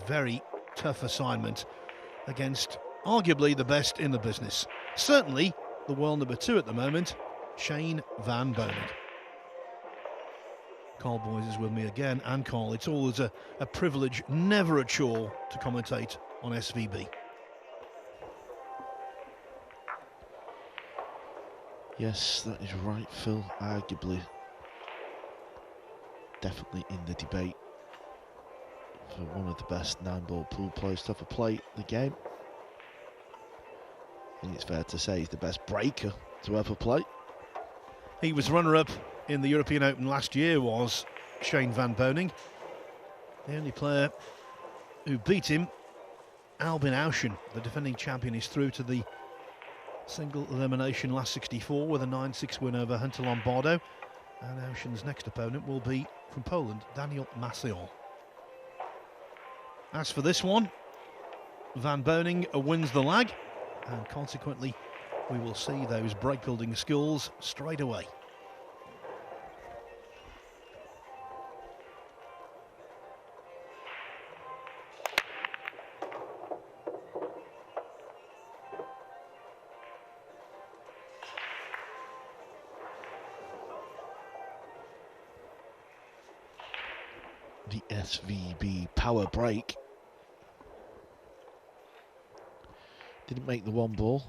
very tough assignment against arguably the best in the business. Certainly the world number 2 at the moment, Shane Van Boening. Carl Boys is with me again, and Carl, it's always a privilege, never a chore, to commentate on SVB. Yes, that is right, Phil. Arguably, definitely in the debate for one of the best 9-ball pool players to ever play the game. I think it's fair to say he's the best breaker to ever play. He was runner-up in the European Open last year, was Shane Van Boening. The only player who beat him, Albin Auschen, the defending champion, is through to the single elimination last 64 with a 9-6 win over Hunter Lombardo. And Auschen's next opponent will be from Poland, Daniel Maciol. As for this one, Van Boening wins the lag, and consequently we will see those break building skills straight away. The SVB power break. Didn't make the 1 ball.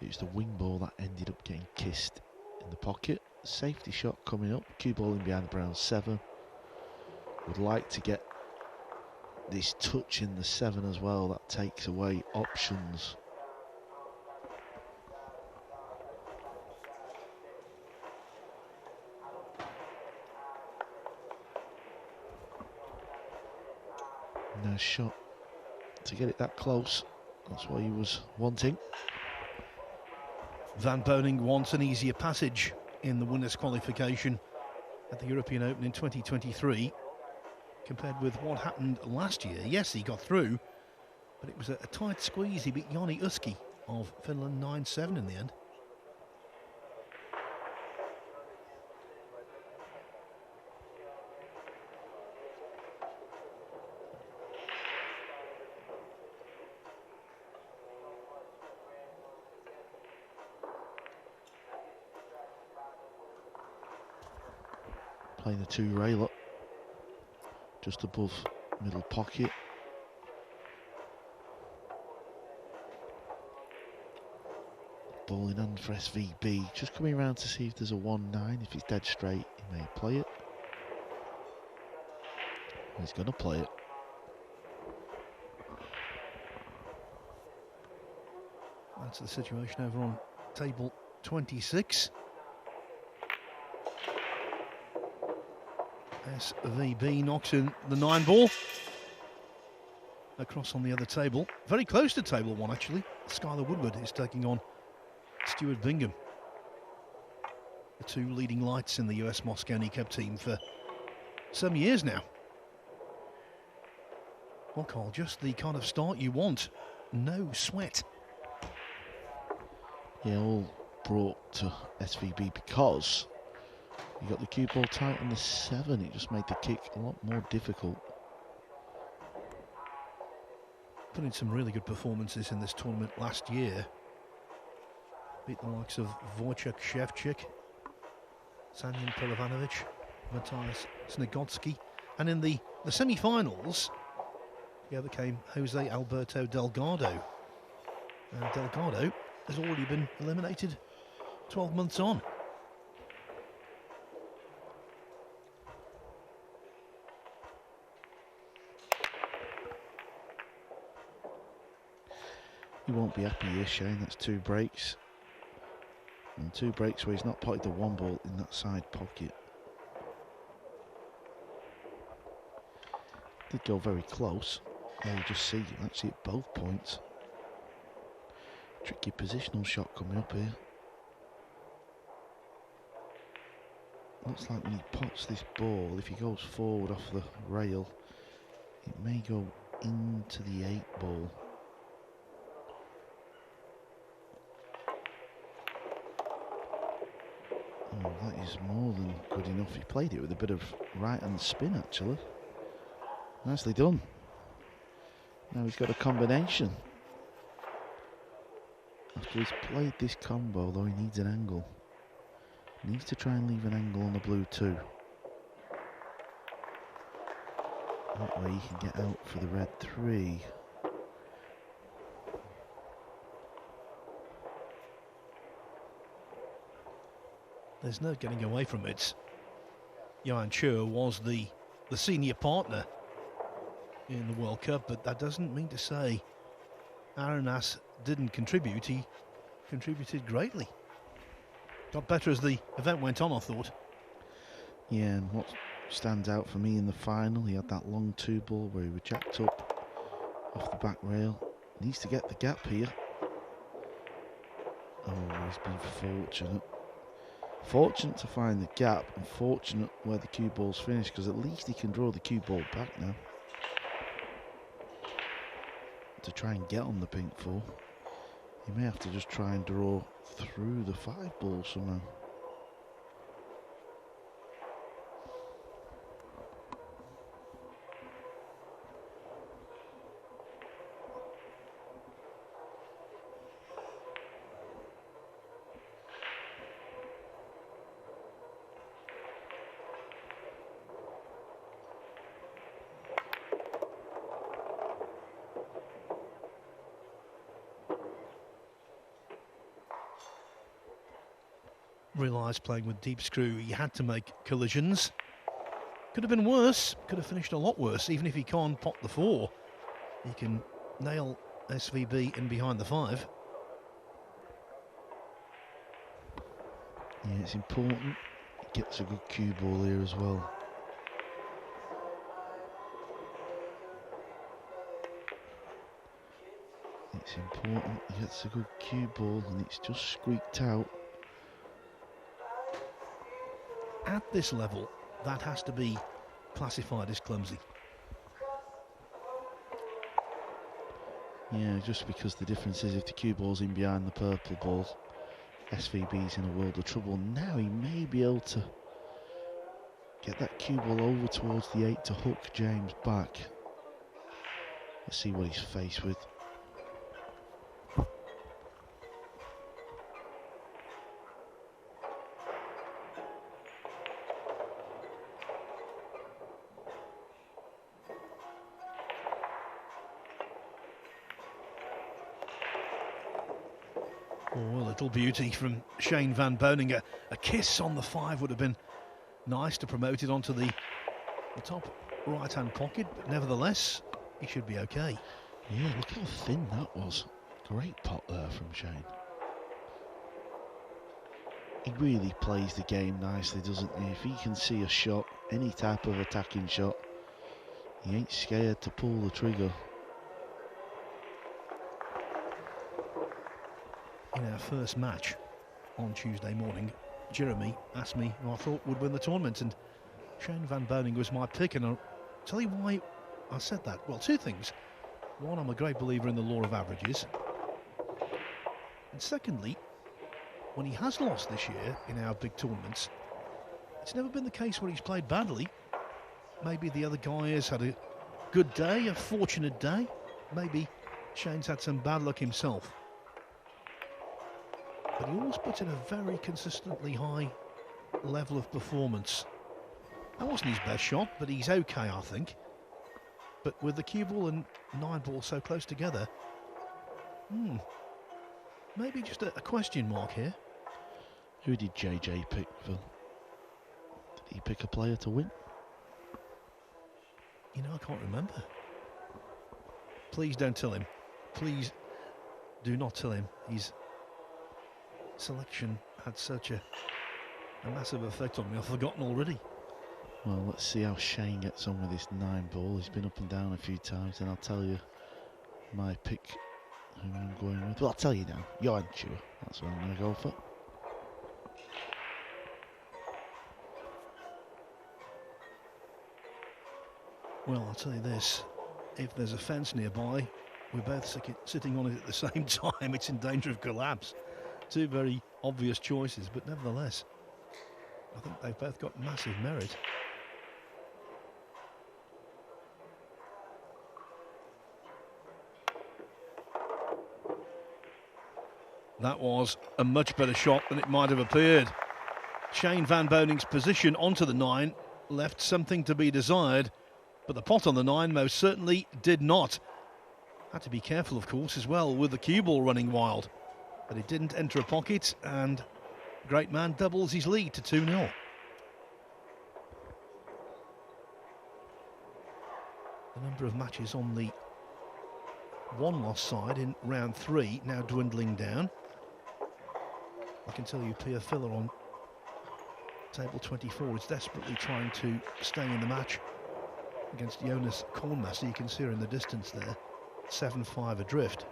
It was the wing ball that ended up getting kissed in the pocket. Safety shot coming up. Cue ball in behind the brown 7. Would like to get this touch in the 7 as well. That takes away options. Nice shot to get it that close. That's what he was wanting. Van Boening wants an easier passage in the winners' qualification at the European Open in 2023 compared with what happened last year. Yes, he got through, but it was a tight squeeze. He beat Joni Uski of Finland 9-7 in the end. Playing the 2 rail up, just above middle pocket. Ball in hand for SVB. Just coming around to see if there's a 1-9. If he's dead straight, he may play it. He's going to play it. That's the situation over on table 26. SVB knocks in the 9-ball across on the other table, very close to table 1 actually. Skylar Woodward is taking on Stuart Bingham, the 2 leading lights in the US Mosconi Cup team for some years now. Well, Carl, just the kind of start you want, no sweat. Yeah, all brought to SVB because you got the cue ball tight on the 7. It just made the kick a lot more difficult. Put in some really good performances in this tournament last year. Beat the likes of Wojciech Szewczyk, Sanyan Pilovanovic, Matthias Snigotsky, and in the semi-finals he overcame Jose Alberto Delgado. And Delgado has already been eliminated 12 months on. He won't be happy here, Shane. That's 2 breaks. And 2 breaks where he's not potted the 1 ball in that side pocket. Did go very close. There you just see it actually at both points. Tricky positional shot coming up here. Looks like when he pots this ball, if he goes forward off the rail, it may go into the 8-ball. Oh, that is more than good enough. He played it with a bit of right-hand spin, actually. Nicely done. Now he's got a combination. After he's played this combo, though, he needs an angle. He needs to try and leave an angle on the blue too. That way he can get out for the red 3. There's no getting away from it. Johan Chur was the senior partner in the World Cup, but that doesn't mean to say Aranas didn't contribute. He contributed greatly. Got better as the event went on, I thought. Yeah, and what stands out for me in the final, he had that long 2-ball where he was jacked up off the back rail. Needs to get the gap here. Oh, he's been fortunate. Fortunate to find the gap, and fortunate where the cue ball's finished, because at least he can draw the cue ball back now to try and get on the pink 4. He may have to just try and draw through the 5-ball somehow. Realised playing with deep screw he had to make collisions. Could have been worse, could have finished a lot worse. Even if he can't pot the 4, he can nail SVB in behind the 5. Yeah, it's important he gets a good cue ball here as well. It's important he gets a good cue ball, and it's just squeaked out. At this level, that has to be classified as clumsy. Yeah, just because the difference is if the cue ball's in behind the purple ball, SVB's in a world of trouble. Now he may be able to get that cue ball over towards the 8 to hook James back. Let's see what he's faced with. Oh, a little beauty from Shane Van Boening. A kiss on the 5 would have been nice to promote it onto the top right-hand pocket, but nevertheless, he should be okay. Yeah, look how thin that was. Great pot there from Shane. He really plays the game nicely, doesn't he? If he can see a shot, any type of attacking shot, he ain't scared to pull the trigger. In our first match on Tuesday morning, Jeremy asked me who I thought would win the tournament, and Shane Van Boening was my pick, and I'll tell you why I said that. Well, 2 things. One, I'm a great believer in the law of averages. And secondly, when he has lost this year in our big tournaments, it's never been the case where he's played badly. Maybe the other guy has had a good day, a fortunate day. Maybe Shane's had some bad luck himself. But he always puts in a very consistently high level of performance. That wasn't his best shot, but he's okay, I think. But with the cue ball and 9-ball so close together, maybe just a question mark here. Who did JJ pick, Phil? Did he pick a player to win? You know, I can't remember. Please don't tell him. Please do not tell him. His selection had such a massive effect on me. I've forgotten already. Well, let's see how Shane gets on with this 9-ball. He's been up and down a few times, and I'll tell you my pick, who I'm going with. Well, I'll tell you now. Johan Chur. That's what I'm going to go for. Well, I'll tell you this. If there's a fence nearby, we're both sitting on it at the same time. It's in danger of collapse. 2 very obvious choices, but nevertheless, I think they've both got massive merit. That was a much better shot than it might have appeared. Shane Van Boening's position onto the 9 left something to be desired, but the pot on the 9 most certainly did not. Had to be careful, of course, as well, with the cue ball running wild. But it didn't enter a pocket, and great man doubles his lead to 2-0. The number of matches on the one-loss side in round 3 now dwindling down. I can tell you Pia Filler on table 24 is desperately trying to stay in the match against Jonas Kornmaster. You can see her in the distance there, 7-5 adrift.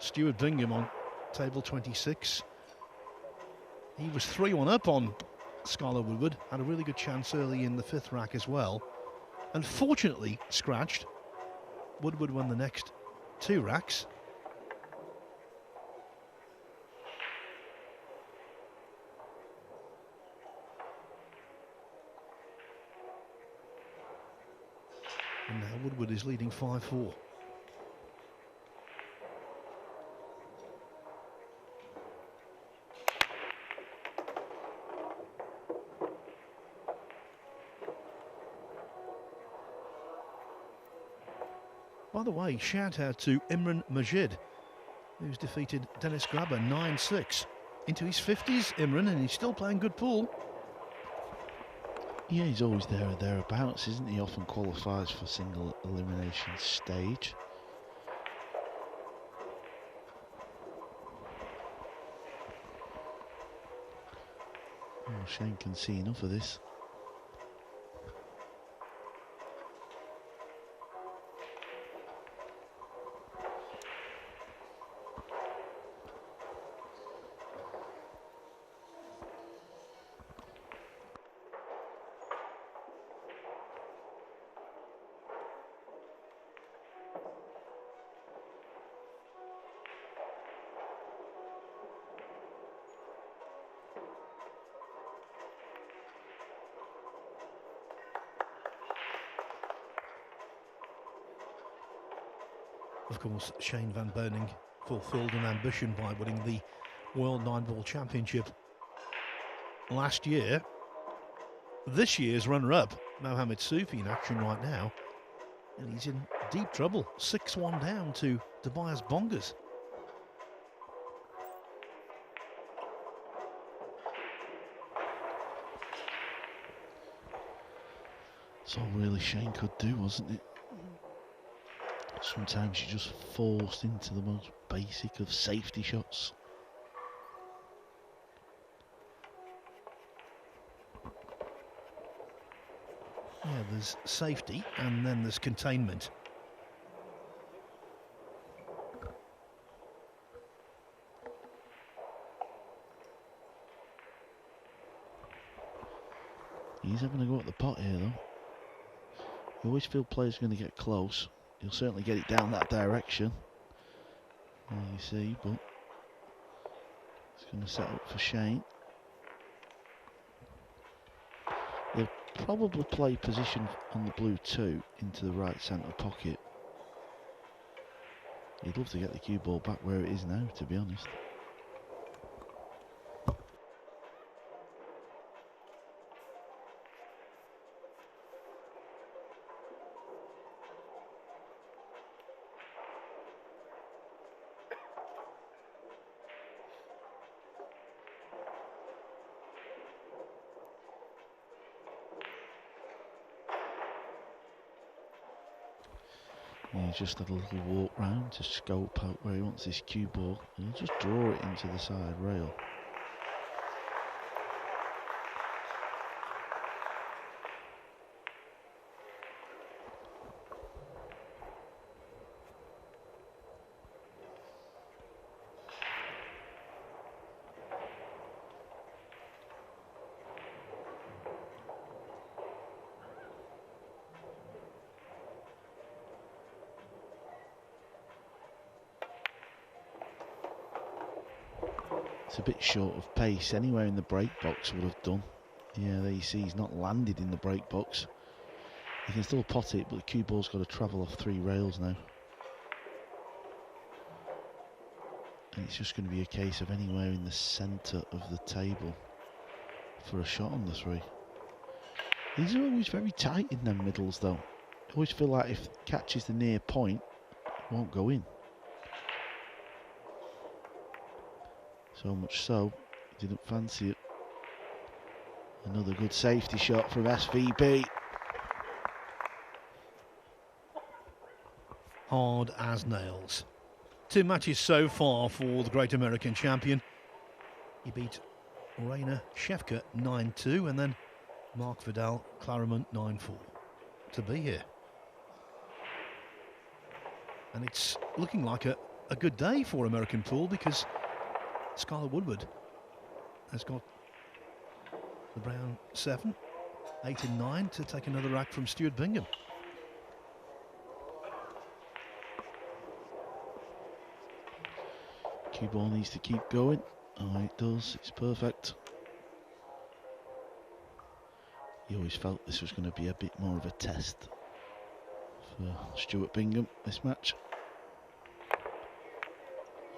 Stuart Bingham on table 26. He was 3-1 up on Skylar Woodward, had a really good chance early in the 5th rack as well. Unfortunately scratched. Woodward won the next 2 racks. And now Woodward is leading 5-4. By the way, shout out to Imran Majid, who's defeated Dennis Grabber 9-6. Into his 50s, Imran, and he's still playing good pool. Yeah, he's always there or thereabouts, isn't he? Often qualifies for single elimination stage. Oh, Shane can see enough of this. Of course, Shane Van Boening fulfilled an ambition by winning the World Nineball Championship last year. This year's runner-up, Mohamed Soufi, in action right now, and he's in deep trouble. 6-1 down to Tobias Bongers. That's all really Shane could do, wasn't it? Sometimes you're just forced into the most basic of safety shots. Yeah, there's safety and then there's containment. He's having a go at the pot here, though. You always feel players are going to get close. He'll certainly get it down that direction, there you see, but it's going to set up for Shane. He'll probably play position on the blue 2 into the right centre pocket. He'd love to get the cue ball back where it is now, to be honest. He's just had a little walk round to scope out where he wants this cue ball, and he'll just draw it into the side rail. It's a bit short of pace. Anywhere in the break box would have done. Yeah, there you see he's not landed in the break box. He can still pot it, but the cue ball's got to travel off 3 rails now. And it's just going to be a case of anywhere in the centre of the table for a shot on the 3. These are always very tight in them middles though. I always feel like if it catches the near point, it won't go in. So much so, didn't fancy it. Another good safety shot from SVB. Hard as nails. 2 matches so far for the great American champion. He beat Rainer Shefka 9-2 and then Mark Vidal Claremont 9-4 to be here. And it's looking like a good day for American pool because Skylar Woodward has got the brown 7, 8 and 9 to take another rack from Stuart Bingham. Cue ball needs to keep going. Oh, it does. It's perfect. You always felt this was going to be a bit more of a test for Stuart Bingham this match.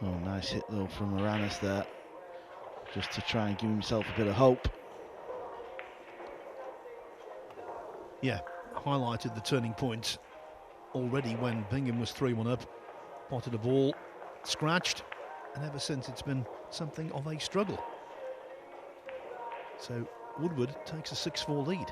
Oh, nice hit though from Aranas there, just to try and give himself a bit of hope. Yeah, highlighted the turning point already when Bingham was 3-1 up, potted a ball, scratched, and ever since it's been something of a struggle. So Woodward takes a 6-4 lead.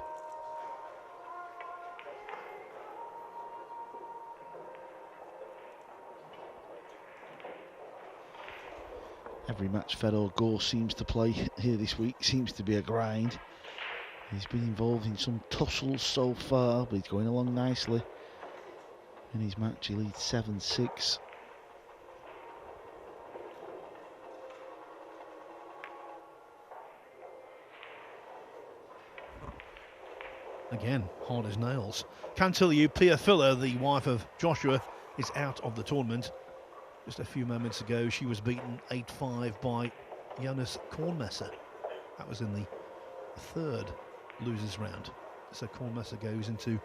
Every match Fedor Gore seems to play here this week seems to be a grind. He's been involved in some tussles so far, but he's going along nicely. In his match he leads 7-6. Again, hard as nails. Can tell you, Pia Filler, the wife of Joshua, is out of the tournament. Just a few moments ago, she was beaten 8-5 by Jonas Kornmesser. That was in the 3rd losers round. So Kornmesser goes into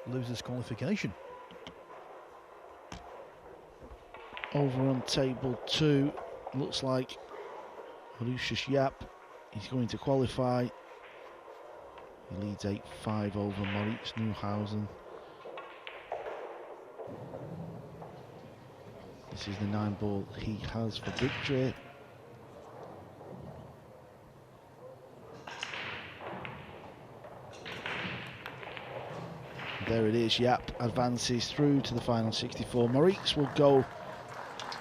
losers qualification. Over on table 2, looks like Lucius Yap, he's going to qualify. He leads 8-5 over Moritz Neuhausen. This is the 9-ball he has for victory. There it is, Yap advances through to the final 64. Moritz will go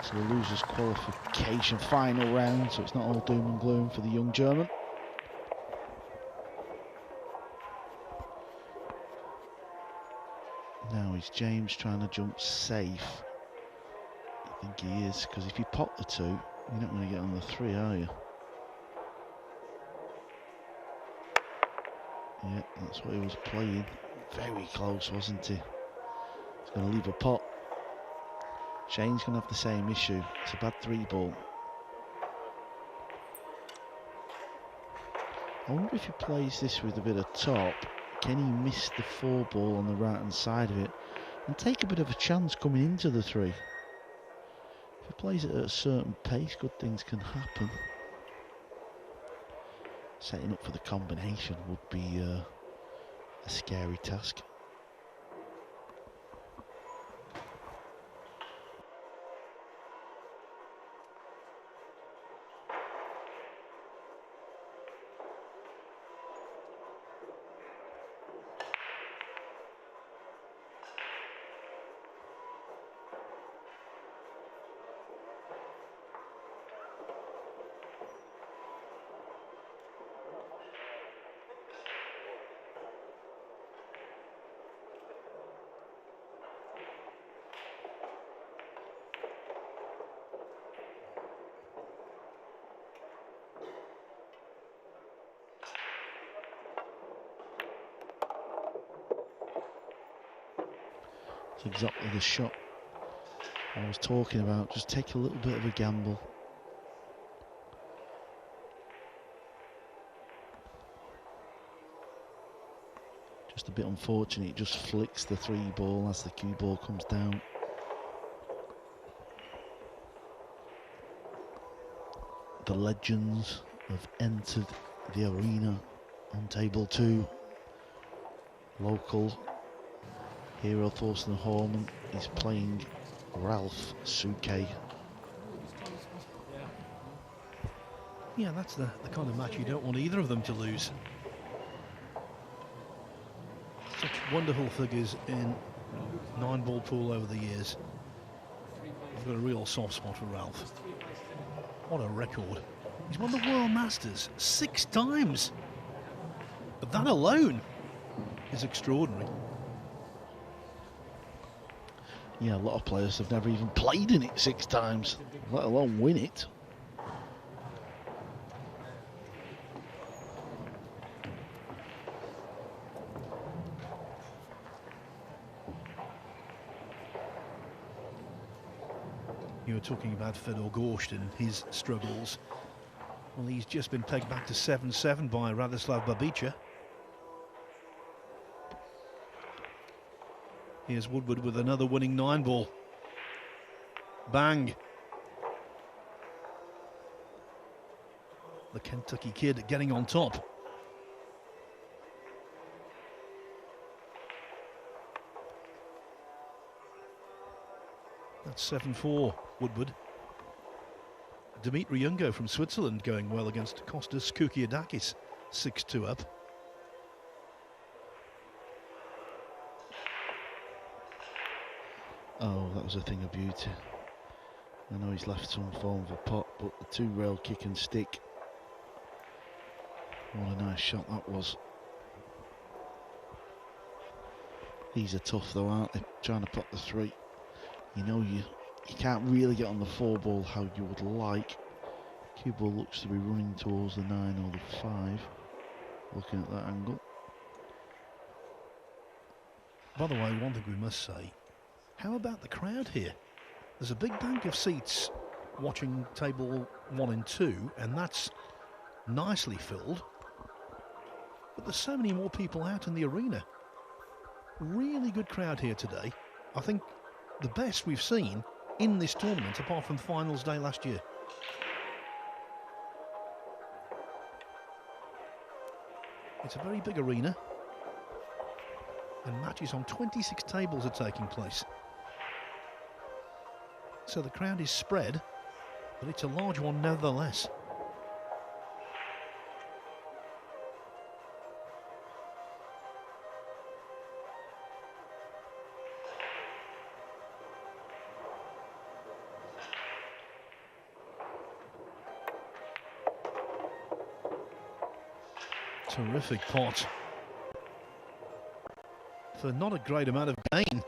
to the losers qualification final round, so it's not all doom and gloom for the young German. Now is James trying to jump safe? I think he is, because if you pop the 2, you're not going to get on the 3, are you? Yeah, that's what he was playing. Very close, wasn't he? He's going to leave a pot. Shane's going to have the same issue. It's a bad 3-ball. I wonder if he plays this with a bit of top, can he miss the 4-ball on the right hand side of it and take a bit of a chance coming into the 3? If he plays it at a certain pace, good things can happen. Setting up for the combination would be a scary task. It's exactly the shot I was talking about. Just take a little bit of a gamble. Just a bit unfortunate, it just flicks the 3-ball as the cue ball comes down. the legends have entered the arena on table 2. Local hero Thorsten Horman is playing Ralph Suke. Yeah, that's the kind of match you don't want either of them to lose. Such wonderful figures in Nineball pool over the years. I've got a real soft spot for Ralph. What a record. He's won the World Masters 6 times. But that alone is extraordinary. Yeah, a lot of players have never even played in it 6 times, let alone win it. You were talking about Fedor Gorsht and his struggles. Well, he's just been pegged back to 7-7 by Radoslav Babica. Here's Woodward with another winning 9-ball. Bang. The Kentucky kid getting on top. That's 7-4, Woodward. Dimitri Jungo from Switzerland going well against Kostas Koukiadakis, 6-2 up. Oh, that was a thing of beauty. I know he's left some form of a pot, but the 2-rail kick and stick. What a nice shot that was. These are tough though, aren't they? Trying to pot the 3. You know you can't really get on the 4-ball how you would like. Cue ball looks to be running towards the 9 or the 5. Looking at that angle. By the way, one thing we must say, how about the crowd here? There's a big bank of seats watching table 1 and 2, and that's nicely filled. But there's so many more people out in the arena. Really good crowd here today. I think the best we've seen in this tournament, apart from finals day last year. It's a very big arena, and matches on 26 tables are taking place. So the crowd is spread, but it's a large one nevertheless. Terrific pot. For not a great amount of gain,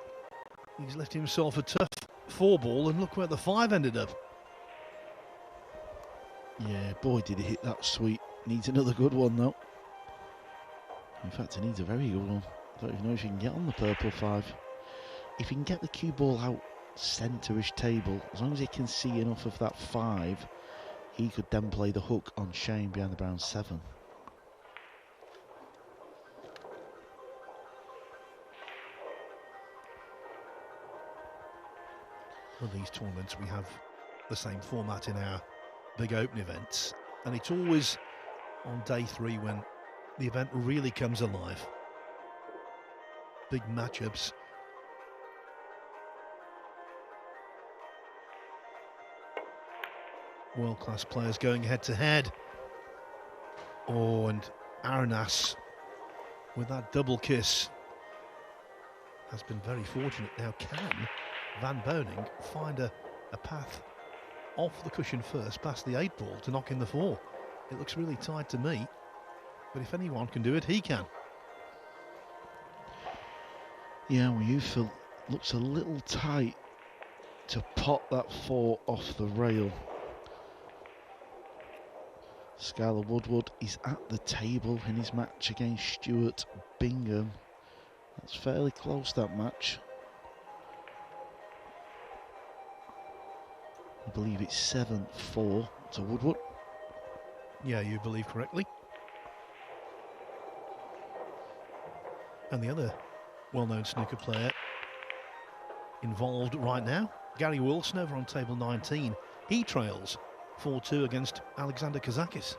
he's left himself a tough 4-ball, and look where the 5 ended up. Yeah, boy did he hit that sweet. Needs another good one though. In fact, he needs a very good one. I don't even know if he can get on the purple 5. If he can get the cue ball out centre-ish table, as long as he can see enough of that 5, he could then play the hook on Shane behind the brown 7. Well, these tournaments, we have the same format in our big open events, and it's always on day 3 when the event really comes alive. Big matchups. World-class players going head-to-head. Oh, and Aranas with that double kiss has been very fortunate. Now, can Van Boening find a path off the cushion first, past the 8-ball to knock in the 4? It looks really tight to me, but if anyone can do it, he can. Yeah, well, you feel looks a little tight to pot that 4 off the rail. Skylar Woodward is at the table in his match against Stuart Bingham. That's fairly close, that match. I believe it's 7-4 to Woodward. Yeah, you believe correctly. And the other well-known snooker player involved right now, Gary Wilson over on table 19. He trails 4-2 against Alexander Kazakis.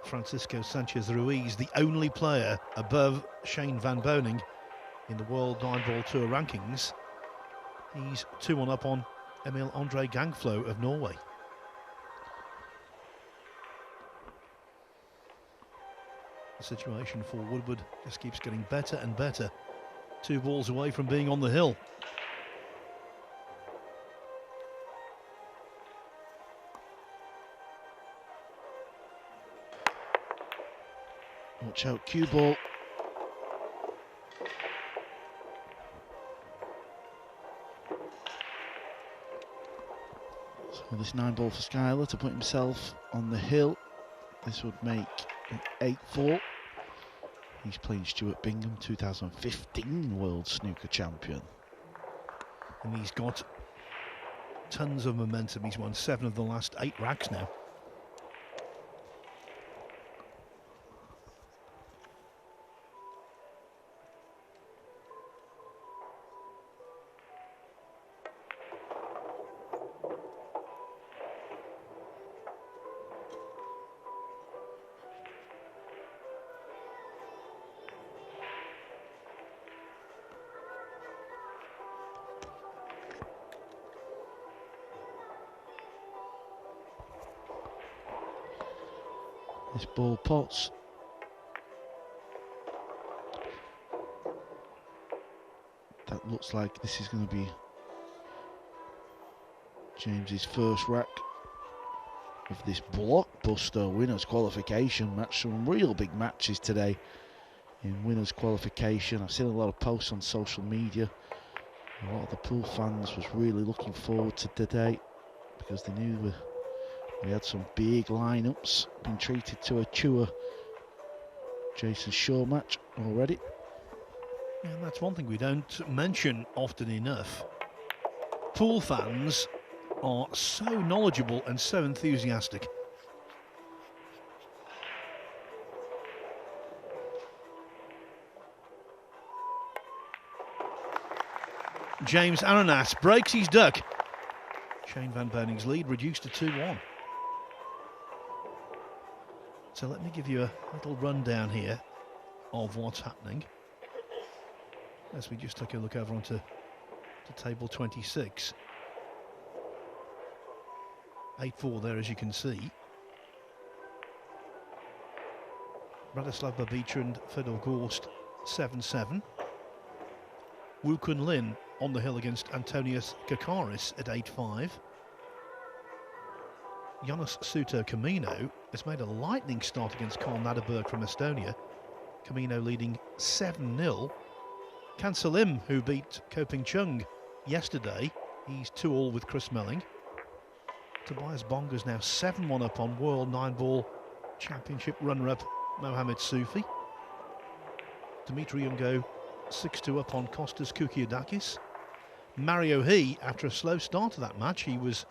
Francisco Sanchez Ruiz, the only player above Shane Van Boening in the World Nineball Tour rankings. He's 2-1 up on Emil Andre Gangflo of Norway. The situation for Woodward just keeps getting better and better. 2 balls away from being on the hill. Watch out, cue ball. So this 9-ball for Schuyler to put himself on the hill. This would make an 8-4. He's playing Stuart Bingham, 2015 World Snooker Champion. And he's got tons of momentum. He's won 7 of the last 8 racks now. This ball pots. That looks like this is going to be James's first rack of this blockbuster winners qualification match. Some real big matches today in winners qualification. I've seen a lot of posts on social media. A lot of the pool fans was really looking forward to today because they knew we had some big lineups. Been treated to a Chua Jason Shaw match already. Yeah, that's one thing we don't mention often enough. Pool fans are so knowledgeable and so enthusiastic. James Aranas breaks his duck. Shane Van Boening's lead reduced to 2-1. So let me give you a little rundown here of what's happening as we just take a look over onto table 26. 8-4 there, as you can see. Bratislav Babica and Fedor Gorst 7-7. Wu Kun Lin on the hill against Antonius Kakaris at 8-5. Jonas Suter Camino has made a lightning start against Karl Naderberg from Estonia. Camino leading 7-0. Kansalim, who beat Koping Chung yesterday, he's 2-all with Chris Melling. Tobias Bonga's now 7-1 up on World 9-ball Championship runner-up Mohamed Soufi. Dimitri Ungo 6-2 up on Kostas Koukiadakis. Mario He, after a slow start to that match, he was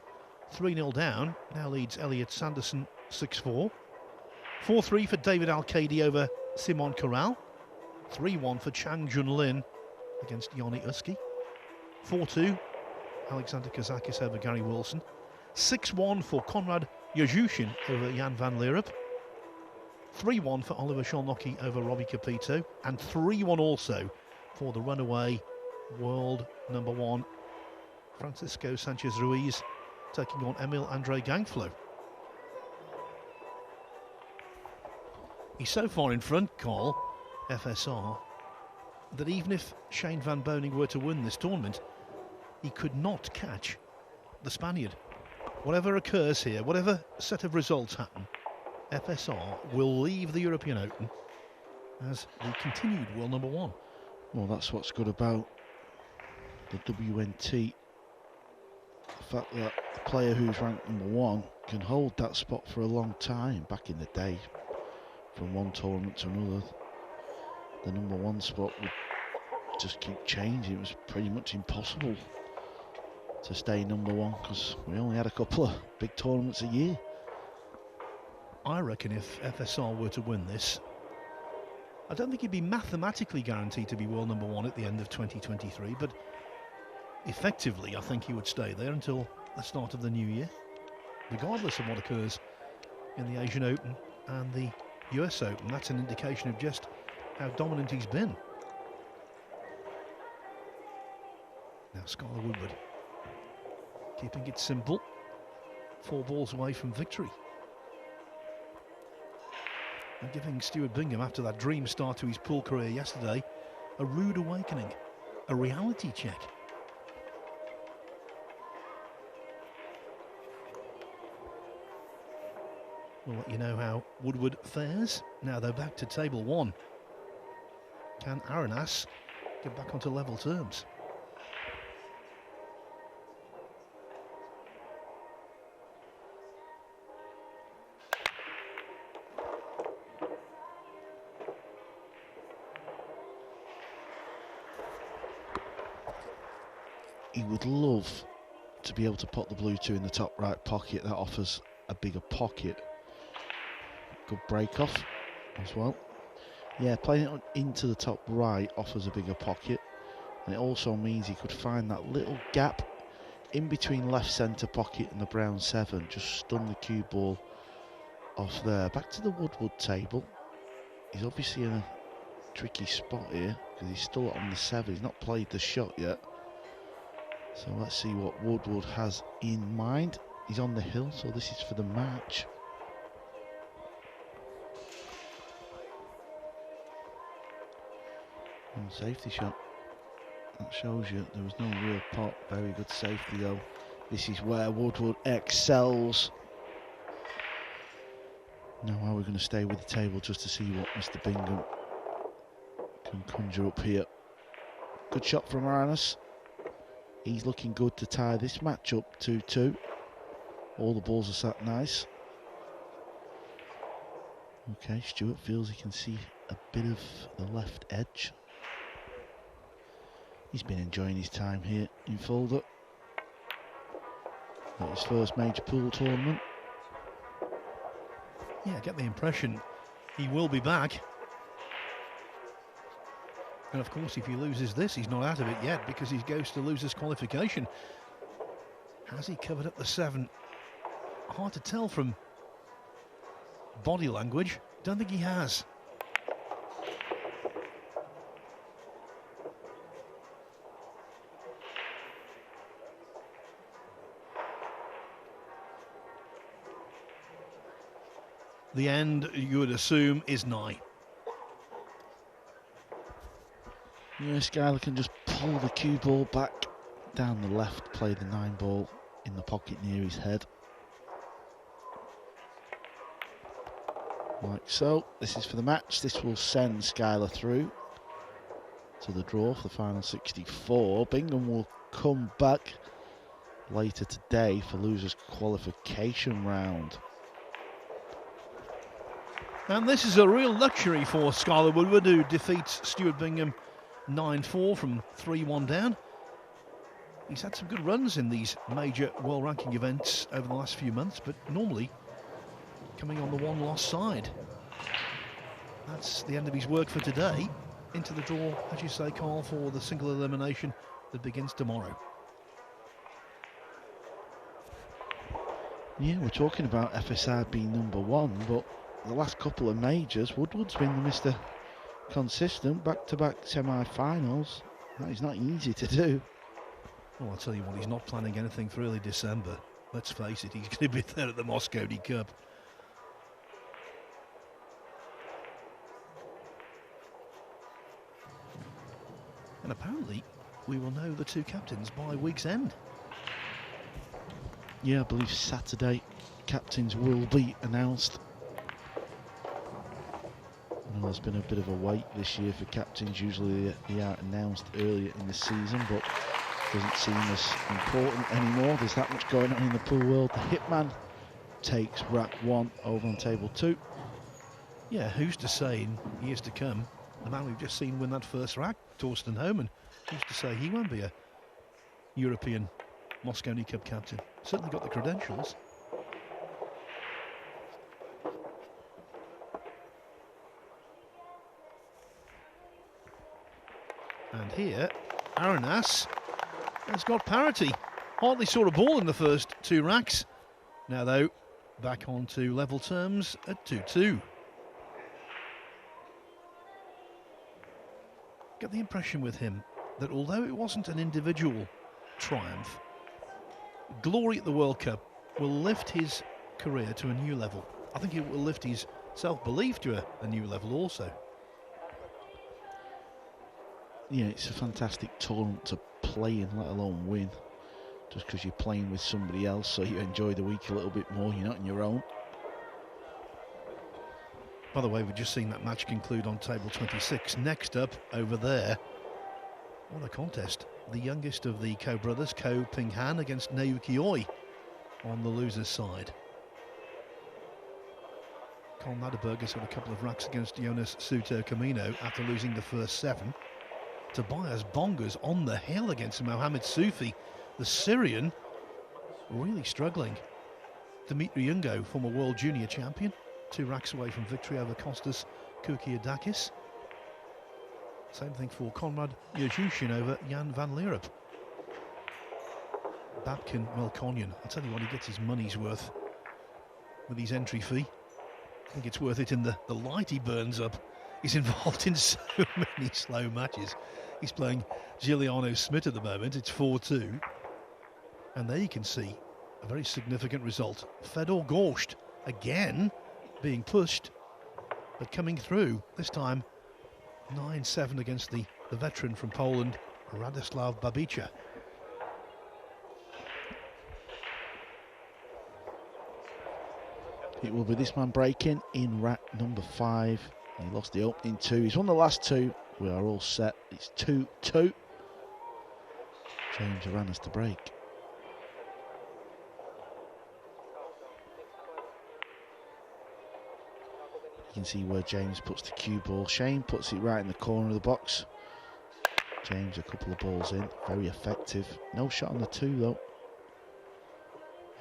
3-0 down, now leads Elliot Sanderson 6-4. 4-3 for David Alcady over Simon Corral. 3-1 for Chang Jun Lin against Yoni Uski. 4-2 Alexander Kazakis over Gary Wilson. 6-1 for Konrad Yajushin over Jan van Leerup. 3-1 for Oliver Sholnocki over Robbie Capito. And 3-1 also for the runaway world number 1 Francisco Sanchez Ruiz, taking on Emil Andre Gangflo. He's so far in front, Carl, FSR, that even if Shane Van Boening were to win this tournament, he could not catch the Spaniard. Whatever occurs here, whatever set of results happen, FSR will leave the European Open as the continued world number 1. Well, that's what's good about the WNT. The fact that a player who's ranked number 1 can hold that spot for a long time. Back in the day, from one tournament to another, the number 1 spot would just keep changing. It was pretty much impossible to stay number 1 because we only had a couple of big tournaments a year. I reckon if FSR were to win this, I don't think he'd be mathematically guaranteed to be world number one at the end of 2023, but effectively I think he would stay there until the start of the new year, regardless of what occurs in the Asian Open and the US Open. That's an indication of just how dominant he's been. Now Skylar Woodward keeping it simple, 4 balls away from victory. And giving Stuart Bingham, after that dream start to his pool career yesterday, a rude awakening, a reality check. We'll let you know how Woodward fares. Now they're back to table 1. Can Aranas get back onto level terms? He would love to be able to put the blue 2 in the top right pocket. That offers a bigger pocket. Good break off as well. Yeah, playing it into the top right offers a bigger pocket, and it also means he could find that little gap in between left centre pocket and the brown 7. Just stun the cue ball off there. Back to the Woodward table. He's obviously in a tricky spot here because he's still on the 7. He's not played the shot yet. So let's see what Woodward has in mind. He's on the hill, so this is for the match. And safety shot. That shows you there was no real pot. Very good safety though. This is where Woodward excels. Now how we're going to stay with the table just to see what Mr. Bingham can conjure up here. Good shot from Aranas. He's looking good to tie this match up 2-2. All the balls are sat nice. Okay, Stuart feels he can see a bit of the left edge. He's been enjoying his time here in Fulda. At his first major pool tournament. Yeah, I get the impression he will be back. And of course, if he loses this, he's not out of it yet because he goes to losers qualification. Has he covered up the 7? Hard to tell from body language. Don't think he has. The end, you would assume, is nigh. Yeah, Skylar can just pull the cue ball back down the left, play the 9-ball in the pocket near his head. Like so. This is for the match. This will send Skylar through to the draw for the final 64. Bingham will come back later today for losers qualification round. And this is a real luxury for Skylar Woodward, who defeats Stuart Bingham 9-4 from 3-1 down. He's had some good runs in these major world ranking events over the last few months, but normally coming on the 1-loss side. That's the end of his work for today. Into the draw, as you say, Carl, for the single elimination that begins tomorrow. Yeah, we're talking about FSR being number 1, but the last couple of majors, Woodward's been Mr. Consistent, back-to-back semi-finals. That is not easy to do. Well, I'll tell you what, he's not planning anything for early December. Let's face it, he's going to be there at the Moscone Cup. And apparently, we will know the 2 captains by week's end. Yeah, I believe Saturday captains will be announced. I know there's been a bit of a wait this year for captains. Usually they are announced earlier in the season, but doesn't seem as important anymore. There's that much going on in the pool world. The Hitman takes rack 1 over on table 2. Yeah, who's to say in years to come, the man we've just seen win that first rack, Torsten Homan, who's to say he won't be a European Moscone Cup captain? Certainly got the credentials. And here, Aranas has got parity. Hardly saw a ball in the first two racks. Now, though, back on to level terms at 2-2. Get the impression with him that although it wasn't an individual triumph, glory at the World Cup will lift his career to a new level. I think it will lift his self-belief to a new level also. Yeah, it's a fantastic tournament to play in, let alone win. Just because you're playing with somebody else, so you enjoy the week a little bit more. You're not on your own. By the way, we've just seen that match conclude on table 26. Next up, over there, what a contest. The youngest of the Ko brothers, Ko Ping-han, against Naoki Oi on the loser's side. Carl Naderberger's got a couple of racks against Jonas Suter Camino after losing the first 7. Tobias Bonga's on the hill against Mohamed Soufi, the Syrian, really struggling. Dimitri Ungo, former world junior champion, 2 racks away from victory over Kostas Koukiadakis. Same thing for Konrad Yajushin over Jan van Leerup. Babkin Melkonyan, I'll tell you what, he gets his money's worth with his entry fee. I think it's worth it in the light he burns up. He's involved in so many slow matches. He's playing Giuliano Smith at the moment. It's 4-2. And there you can see a very significant result. Fedor Gorsht again being pushed, but coming through. This time 9-7 against the veteran from Poland, Radoslav Babica. It will be this man breaking in rack number 5. He lost the opening 2. He's won the last 2. We are all set. It's 2-2. James Aranas to break. You can see where James puts the cue ball. Shane puts it right in the corner of the box. James a couple of balls in. Very effective. No shot on the 2 though.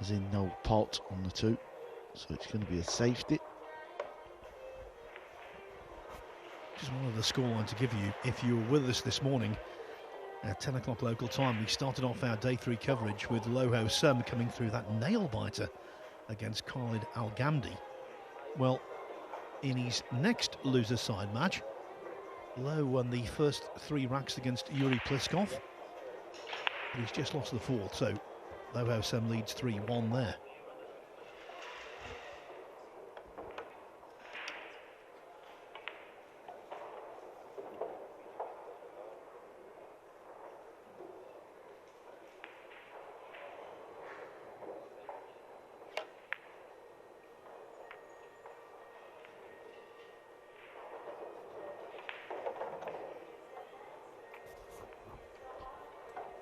As in no pot on the 2. So it's going to be a safety. Just one of the scoreline to give you if you were with us this morning at 10 o'clock local time. We started off our day 3 coverage with Loho Sum coming through that nail biter against Khalid Al Ghamdi. Well, in his next loser side match, Low won the first 3 racks against Yuri Pliskov, but he's just lost the 4th, so Loho Sum leads 3-1 there.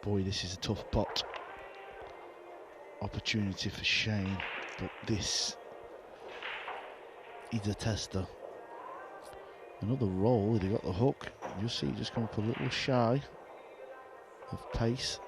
Boy, this is a tough pot. Opportunity for Shane, but this is a tester. Another roll, he got the hook. You'll see just come up a little shy of pace.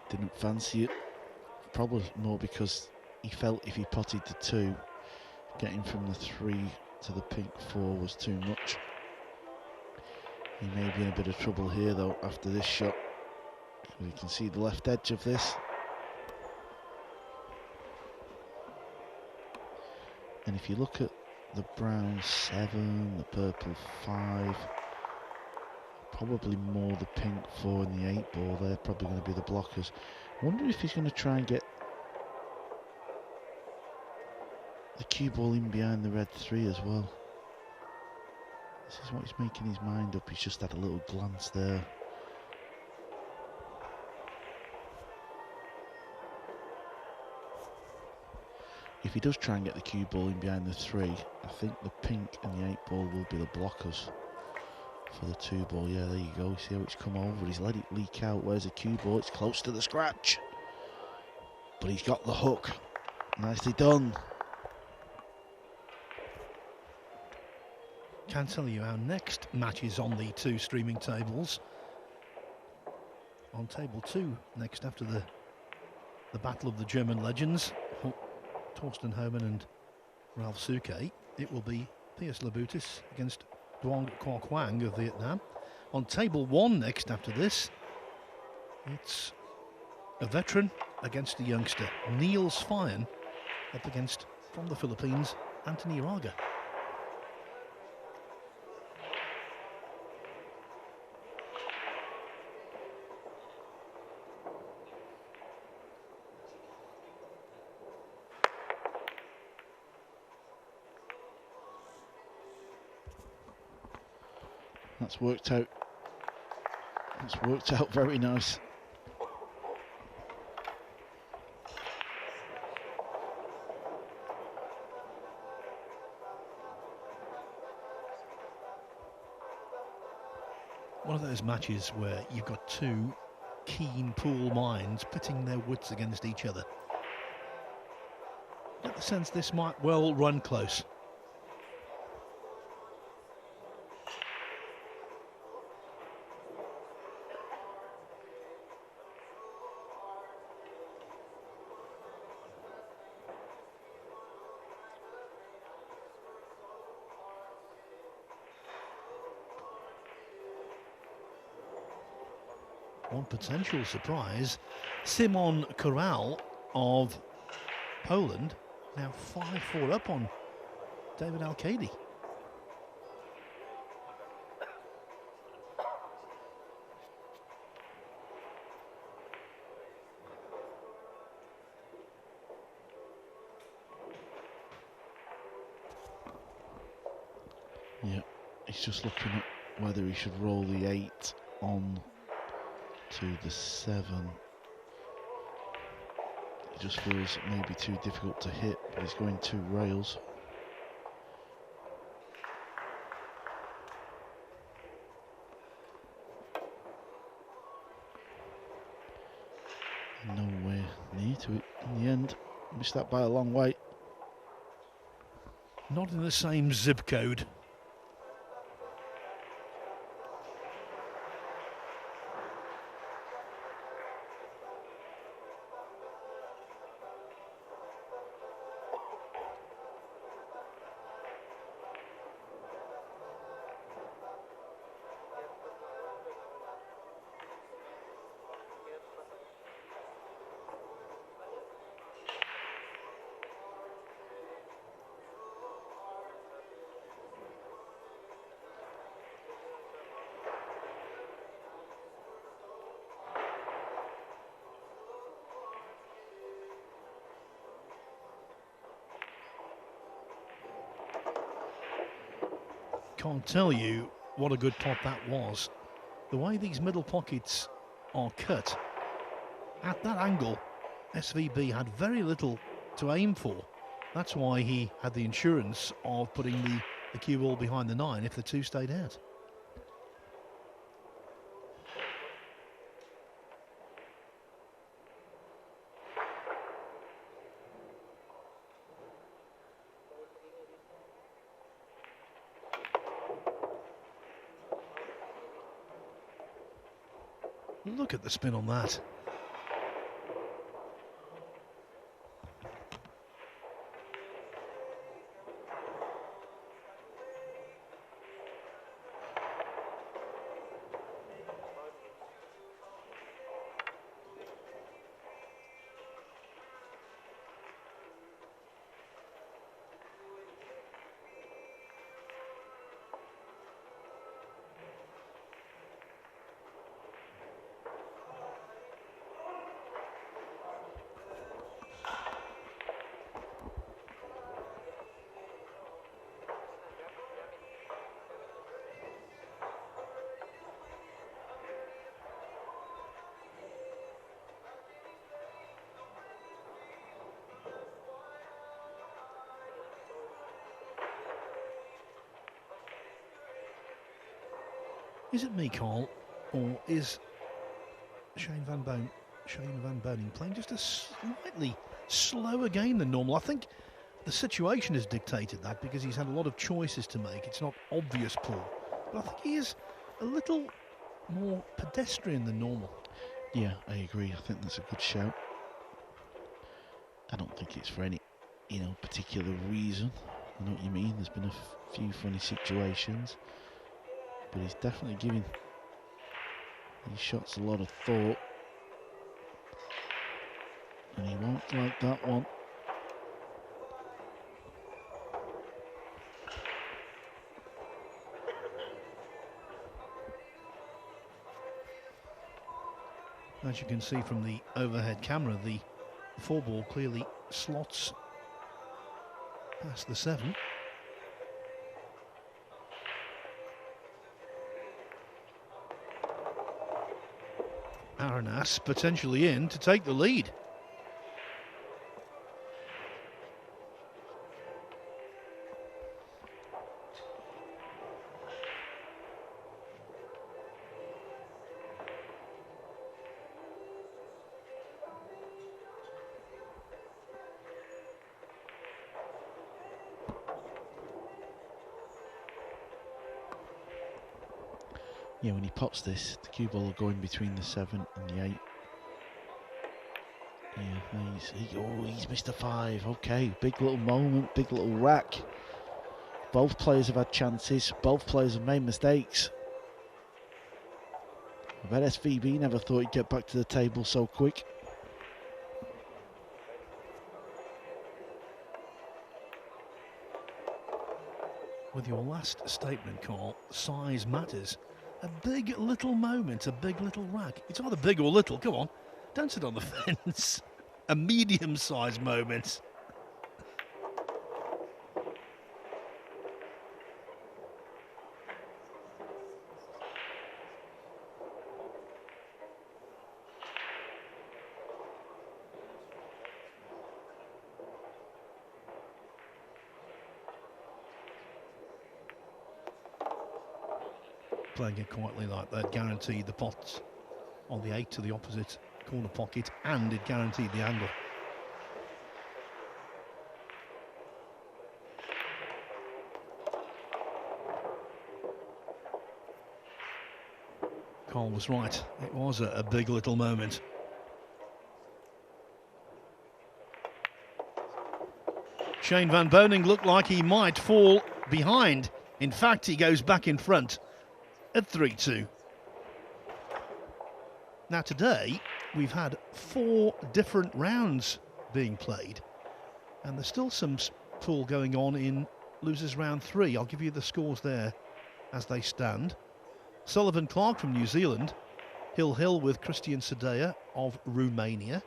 Didn't fancy it, probably more because he felt if he potted the 2, getting from the 3 to the pink 4 was too much. He may be in a bit of trouble here though after this shot. You can see the left edge of this. And if you look at the brown 7, the purple 5, probably more the pink 4 and the 8 ball, they're probably going to be the blockers. Wonder if he's going to try and get the cue ball in behind the red 3 as well. This is what he's making his mind up. He's just had a little glance there. If he does try and get the cue ball in behind the 3, I think the pink and the 8 ball will be the blockers for the 2 ball. Yeah, there you go. You see how it's come over? He's let it leak out. Where's the cue ball? It's close to the scratch. But he's got the hook. Nicely done. Can't tell you our next match is on the 2 streaming tables. On table 2, next after the battle of the German legends, Torsten Homan and Ralph Suke, it will be Piers Labutis against Duong Qua Quang of Vietnam. On table 1 next after this, it's a veteran against a youngster, Niels Fyan, up against, from the Philippines, Anthony Raga. That's worked out. That's worked out very nice. One of those matches where you've got 2 keen pool minds pitting their wits against each other. I get the sense this might well run close. One potential surprise, Simon Koral of Poland, now 5-4 up on David Al-Kadi. Yeah, he's just looking at whether he should roll the 8 on to the 7. It just feels maybe too difficult to hit, but he's going 2 rails. Nowhere near to it in the end. Missed that by a long way. Not in the same zip code. Can't tell you what a good pot that was. The way these middle pockets are cut, at that angle, SVB had very little to aim for. That's why he had the insurance of putting the cue ball behind the 9 if the 2 stayed out. Look at the spin on that. Is it me, Carl, or is Shane Van Boening playing just a slightly slower game than normal? I think the situation has dictated that because he's had a lot of choices to make. It's not obvious pull, but I think he is a little more pedestrian than normal. Yeah, I agree. I think that's a good shout. I don't think it's for any, particular reason. I know what you mean. There's been a few funny situations, but he's definitely giving these shots a lot of thought, and he won't like that one. As you can see from the overhead camera, the 4-ball clearly slots past the 7. Aranas potentially in to take the lead. Yeah, when he pops this, the cue ball will go in between the 7 and the 8. Yeah, he's missed a 5. Okay, big little moment, big little rack. Both players have had chances. Both players have made mistakes. I bet SVB never thought he'd get back to the table so quick. With your last statement, Carl, size matters. A big little moment, a big little rack. It's either big or little. Come on, don't sit on the fence. A medium-sized moment. Playing it quietly like that guaranteed the pots on the 8 to the opposite corner pocket, and it guaranteed the angle. Carl was right. It was a big little moment. Shane Van Boening looked like he might fall behind. In fact, he goes back in front at 3-2. Now today, we've had 4 different rounds being played, and there's still some pool going on in losers round 3. I'll give you the scores there as they stand. Sullivan Clark from New Zealand, Hill with Christian Sadea of Romania.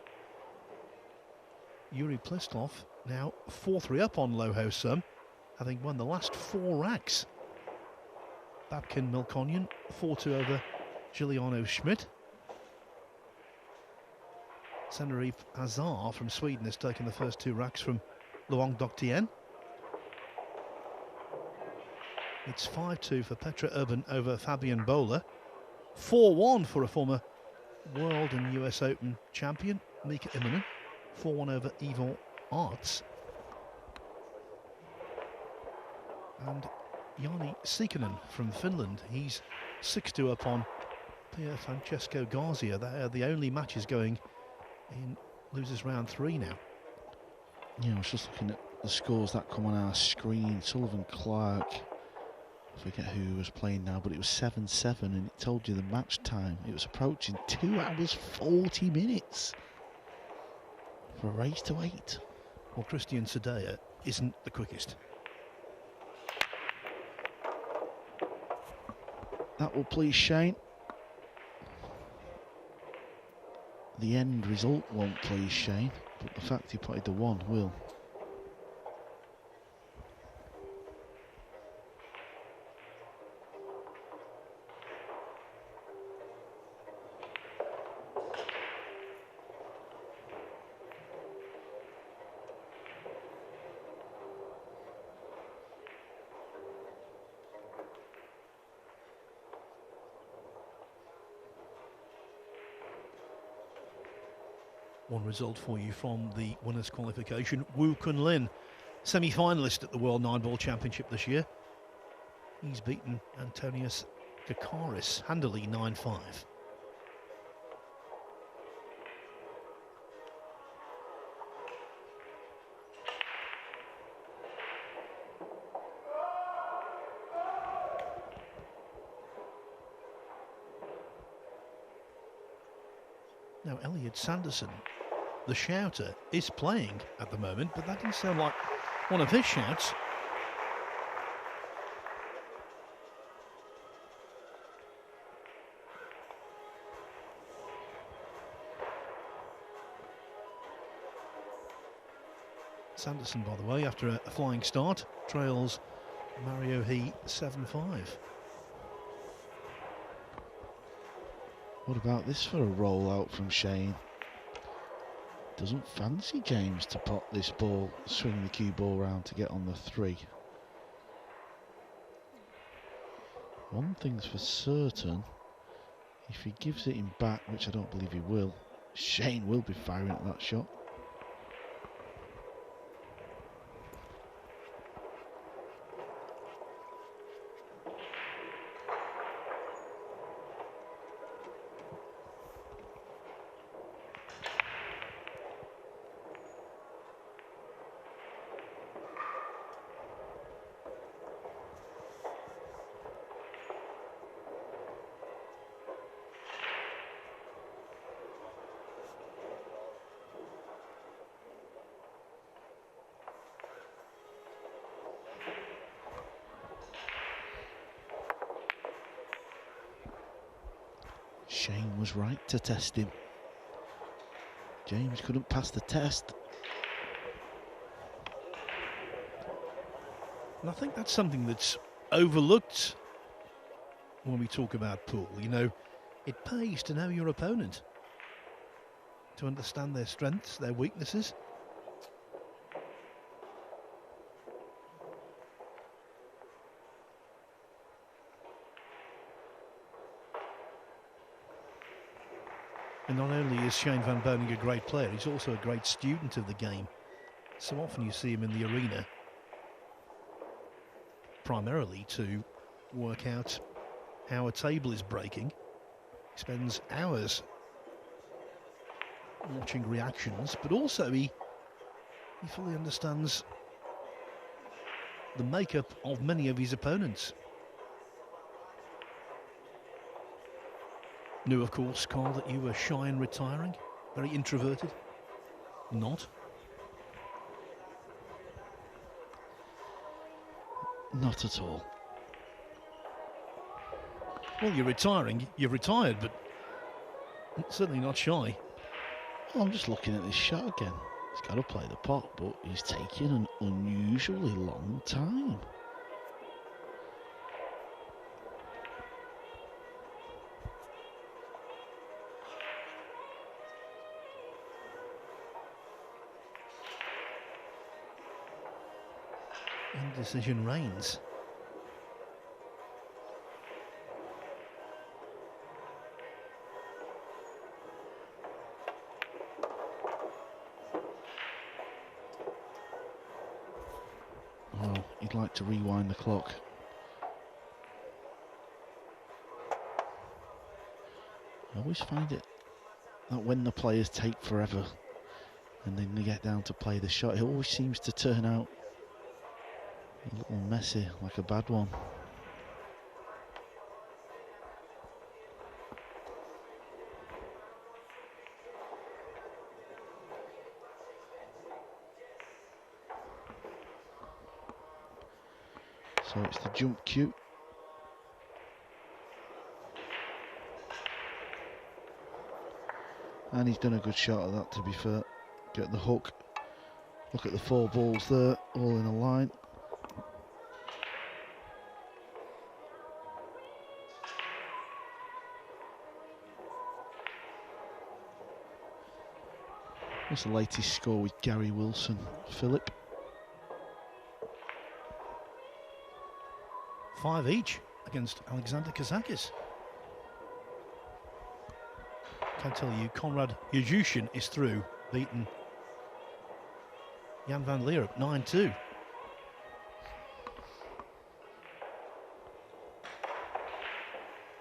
Yuri Pliskov now 4-3 up on Loho Sum, having won the last 4 racks. Babkin Milkonyan 4-2 over Giuliano Schmidt. Senarif Azar from Sweden has taken the first 2 racks from Luong Dok Tien. It's 5-2 for Petra Urban over Fabian Bowler. 4-1 for a former World and US Open champion, Mika Immonen. 4-1 over Ivo Arts. And Jani Sikkanen from Finland, he's 6-2 up on Pier Francesco Garzia. They are the only matches going in losers round 3 now. Yeah, I was just looking at the scores that come on our screen. Sullivan Clark, I forget who was playing now, but it was 7-7, and it told you the match time. It was approaching 2 hours 40 minutes for a race to 8. Well, Christian Sadea isn't the quickest. That will please Shane. The end result won't please Shane, but the fact he potted the 1 will. One result for you from the winners' qualification. Woo Kun Lin, semi-finalist at the World Nineball Championship this year. He's beaten Antonius Kakaris handily 9-5. Now, Elliot Sanderson, the shouter, is playing at the moment, but that didn't sound like one of his shouts. Sanderson, by the way, after a flying start, trails Mario He 7-5. What about this for a rollout from Shane? Doesn't fancy James to pot this ball, swing the cue ball round to get on the 3. One thing's for certain, if he gives it in back, which I don't believe he will, Shane will be firing at that shot. Shane was right to test him. James couldn't pass the test. And I think that's something that's overlooked when we talk about pool. You know, it pays to know your opponent, to understand their strengths, their weaknesses. And not only is Shane Van Boening a great player, he's also a great student of the game. So often you see him in the arena, primarily to work out how a table is breaking. He spends hours watching reactions, but also he fully understands the makeup of many of his opponents. Knew, of course, Carl, that you were shy in retiring, very introverted. Not? Not at all. Well, you're retiring, you've retired, but certainly not shy. Well, I'm just looking at this shot again. He's got to play the pot, but he's taking an unusually long time. Indecision reigns. Oh, he'd like to rewind the clock. I always find it that when the players take forever and then they get down to play the shot, it always seems to turn out a little messy, like a bad one. So it's the jump cue. And he's done a good shot at that, to be fair. Get the hook. Look at the 4 balls there, all in a line. What's the latest score with Gary Wilson, Philip? 5 each against Alexander Kazakis. Can tell you, Konrad Yajushin is through beaten Jan van Leeuwen 9-2.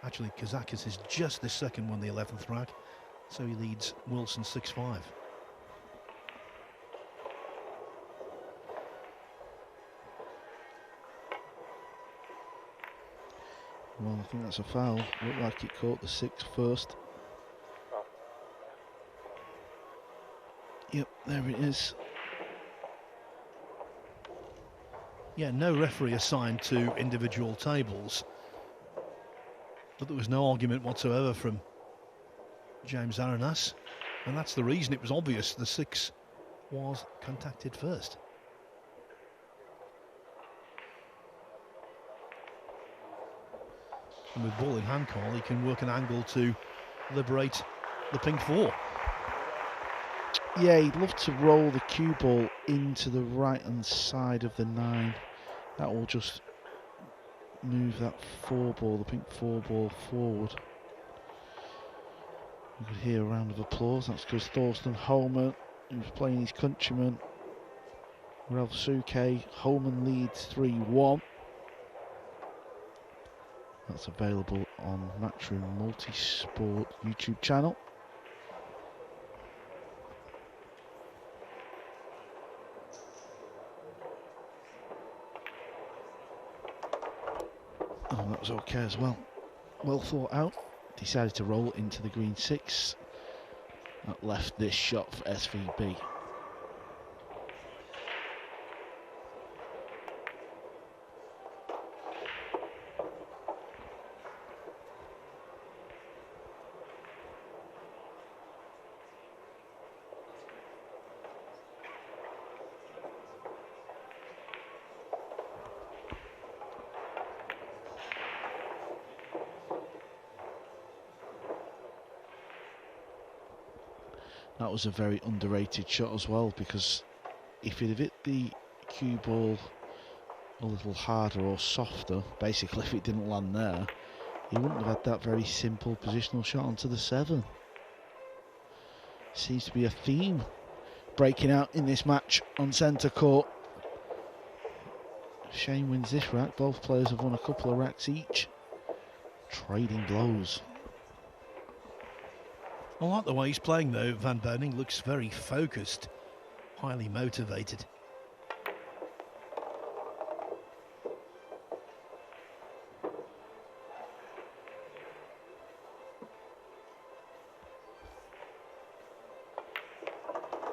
Actually, Kazakis is just this second won the 11th rack, so he leads Wilson 6-5. Well, I think that's a foul. Looked like it caught the 6 first. Yep, there it is. Yeah, no referee assigned to individual tables, but there was no argument whatsoever from James Aranas, and that's the reason it was obvious the 6 was contacted first. And with ball in hand, Carl, he can work an angle to liberate the pink 4. Yeah, he'd love to roll the cue ball into the right-hand side of the 9. That will just move that 4 ball, the pink 4 ball, forward. You could hear a round of applause. That's because Thorsten Holman, who's playing his countryman, Ralph Suke. Holman leads 3-1. That's available on Matchroom Multisport YouTube channel. Oh, that was okay as well. Well thought out. Decided to roll into the green 6. That left this shot for SVB. That was a very underrated shot as well, because if he'd have hit the cue ball a little harder or softer, basically if it didn't land there, he wouldn't have had that very simple positional shot onto the 7. Seems to be a theme breaking out in this match on centre court. Shane wins this rack. Both players have won a couple of racks each. Trading blows. I like the way he's playing though. Van Boening looks very focused, highly motivated.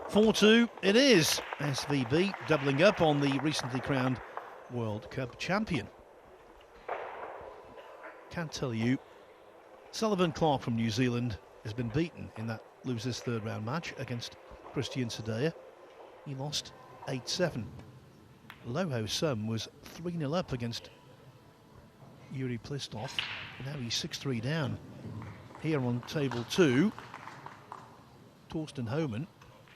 (4-2) it is. SVB doubling up on the recently crowned World Cup champion. Can't tell you, Sullivan Clark from New Zealand has been beaten in that losers' third round match against Christian Sadea. He lost 8-7. Loho Sum was 3-0 up against Yuri Plistov. Now he's 6-3 down. Here on table 2, Torsten Homan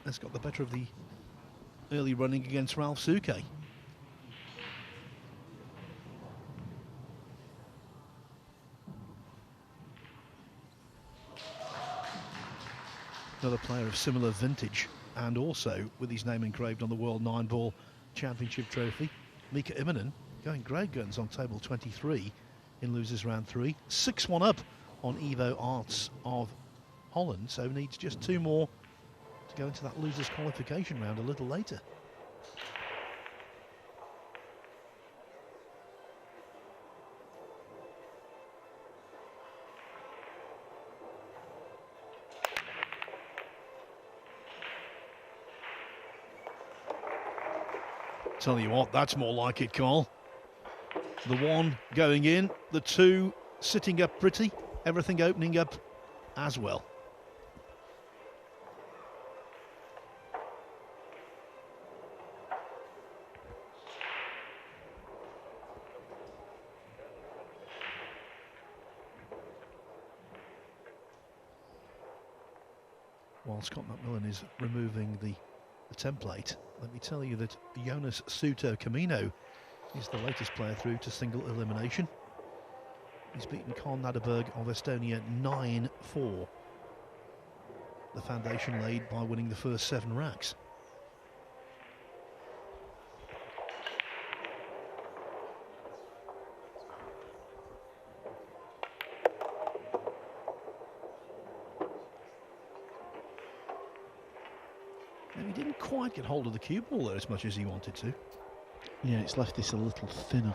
has got the better of the early running against Ralph Suke. Another player of similar vintage and also with his name engraved on the World Nineball Championship trophy, Mika Immonen, going great guns on table 23 in losers round 3. 6-1 up on Ivo Arts of Holland, so needs just 2 more to go into that losers qualification round a little later. Tell you what, that's more like it, Carl. The 1 going in, the 2 sitting up pretty, everything opening up as well. While Scott McMillan is removing the template, let me tell you that Jonas Suto Camino is the latest player through to single elimination. He's beaten Karl Naderberg of Estonia 9-4. the foundation laid by winning the first 7 racks. Now, he didn't quite get hold of the cue ball there as much as he wanted to. Yeah, it's left this a little thinner.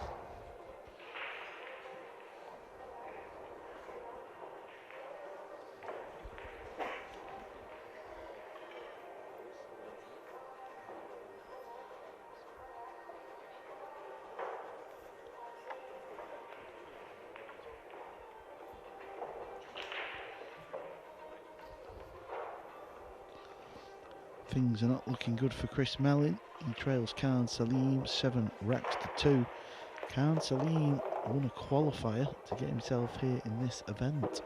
Things are not looking good for Chris Mellin. He trails Khan Salim 7 racks to 2. Khan Salim won a qualifier to get himself here in this event.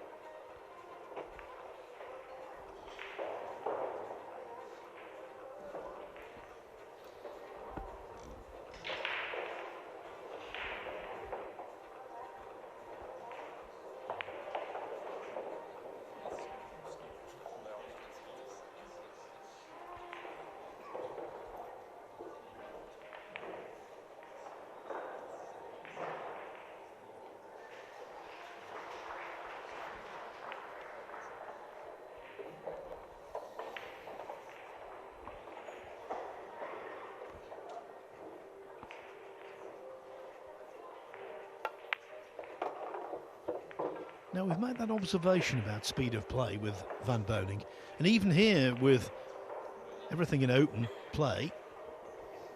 Now, we've made that observation about speed of play with Van Boening, and even here with everything in open play,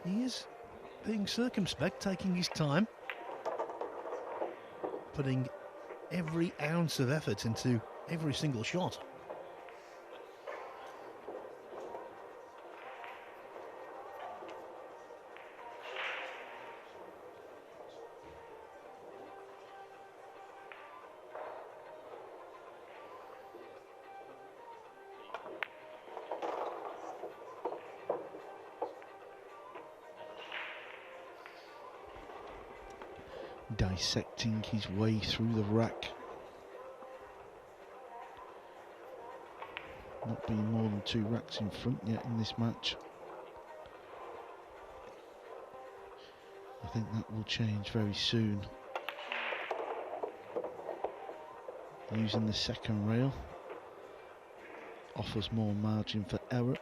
he is being circumspect, taking his time, putting every ounce of effort into every single shot. Dissecting his way through the rack. Not being more than 2 racks in front yet in this match. I think that will change very soon. Using the second rail offers more margin for error.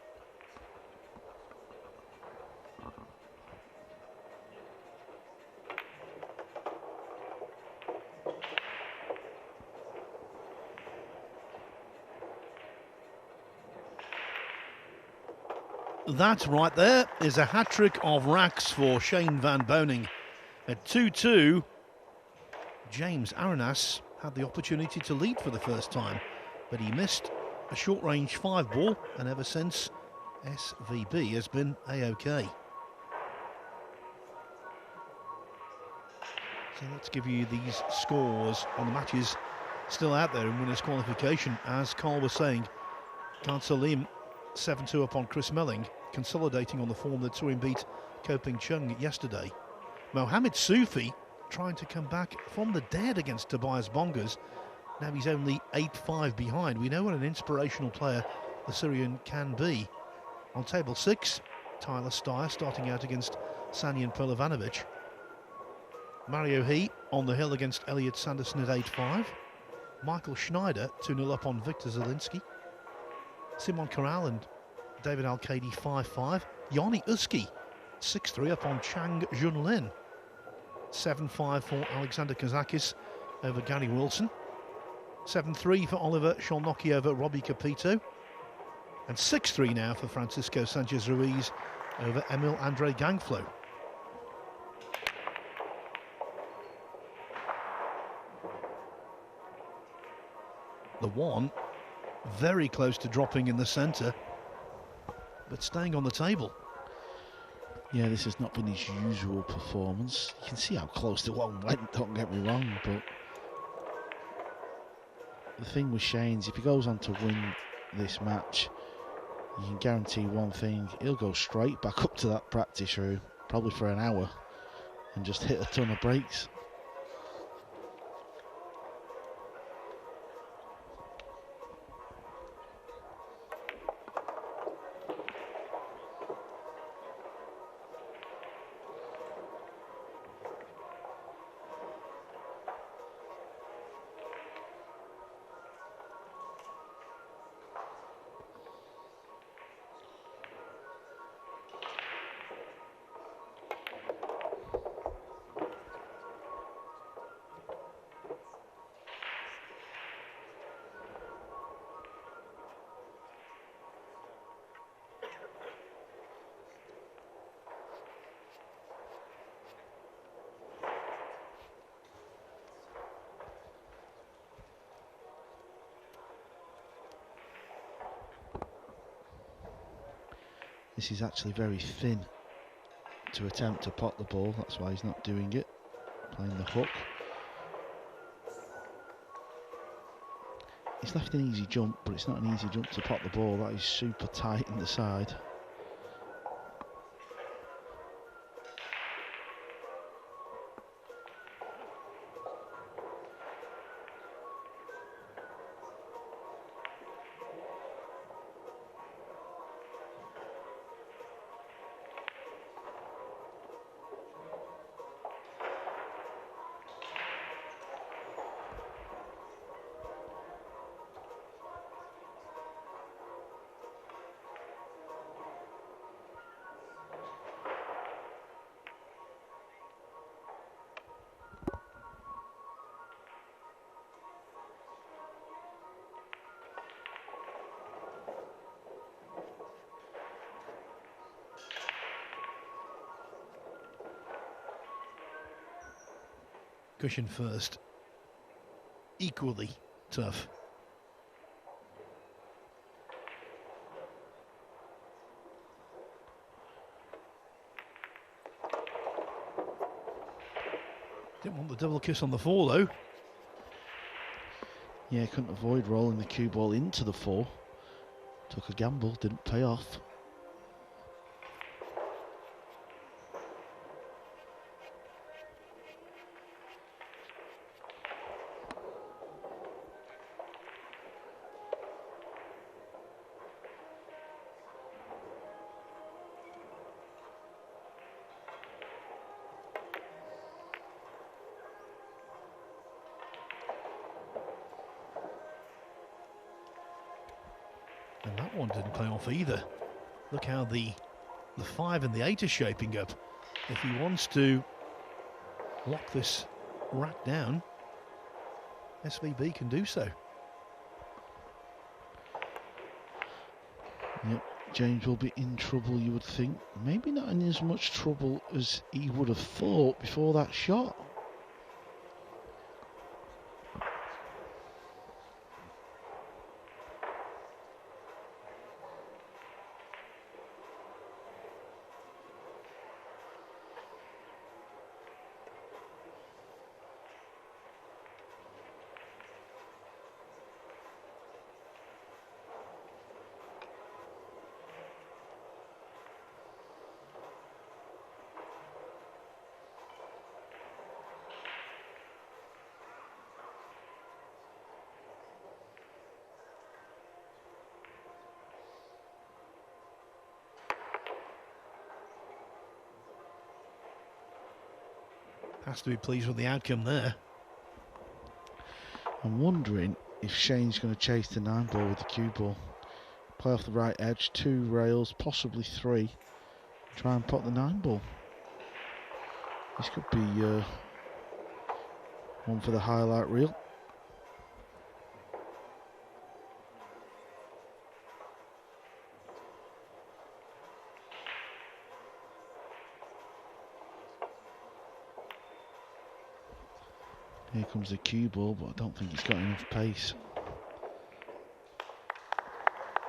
That right there is a hat-trick of racks for Shane Van Boening. At 2-2, James Aranas had the opportunity to lead for the first time, but he missed a short-range 5 ball, and ever since, SVB has been A-OK. So let's give you these scores on the matches still out there in winners' qualification. As Carl was saying, Khan Salim 7-2 upon Chris Melling, consolidating on the form that saw him beat Koping Chung yesterday. Mohamed Sufi trying to come back from the dead against Tobias Bongers. Now he's only 8-5 behind. We know what an inspirational player the Syrian can be. On table 6, Tyler Steyer starting out against Sanyan Perlovanovic. Mario He on the hill against Elliot Sanderson at 8-5. Michael Schneider 2-0 up on Victor Zielinski. Simon Corral and David Al-Khadi 5-5. Yanni Uski 6-3 up on Chang Junlin. 7-5 for Alexander Kazakis over Gary Wilson. 7-3 for Oliver Sholnoki over Robbie Capito. And 6-3 now for Francisco Sanchez Ruiz over Emil Andre Gangflo. The one very close to dropping in the centre, but staying on the table. Yeah, this has not been his usual performance. You can see how close the one went, don't get me wrong, but the thing with Shane's, if he goes on to win this match, you can guarantee one thing: he'll go straight back up to that practice room, probably for an hour, and just hit a ton of breaks. This is actually very thin to attempt to pot the ball. That's why he's not doing it. Playing the hook. He's left an easy jump, but it's not an easy jump to pot the ball. That is super tight in the side. Cushion first. Equally tough. Didn't want the double kiss on the 4 though. Yeah, couldn't avoid rolling the cue ball into the 4. Took a gamble, didn't pay off. And that one didn't play off either. Look how the 5 and the 8 are shaping up. If he wants to lock this rack down, SVB can do so. Yep, James will be in trouble, you would think. Maybe not in as much trouble as he would have thought before that shot. Has to be pleased with the outcome there. I'm wondering if Shane's going to chase the 9-ball with the cue ball. Play off the right edge, 2 rails, possibly 3. Try and pot the 9-ball. This could be one for the highlight reel. Here comes the cue ball, but I don't think he's got enough pace.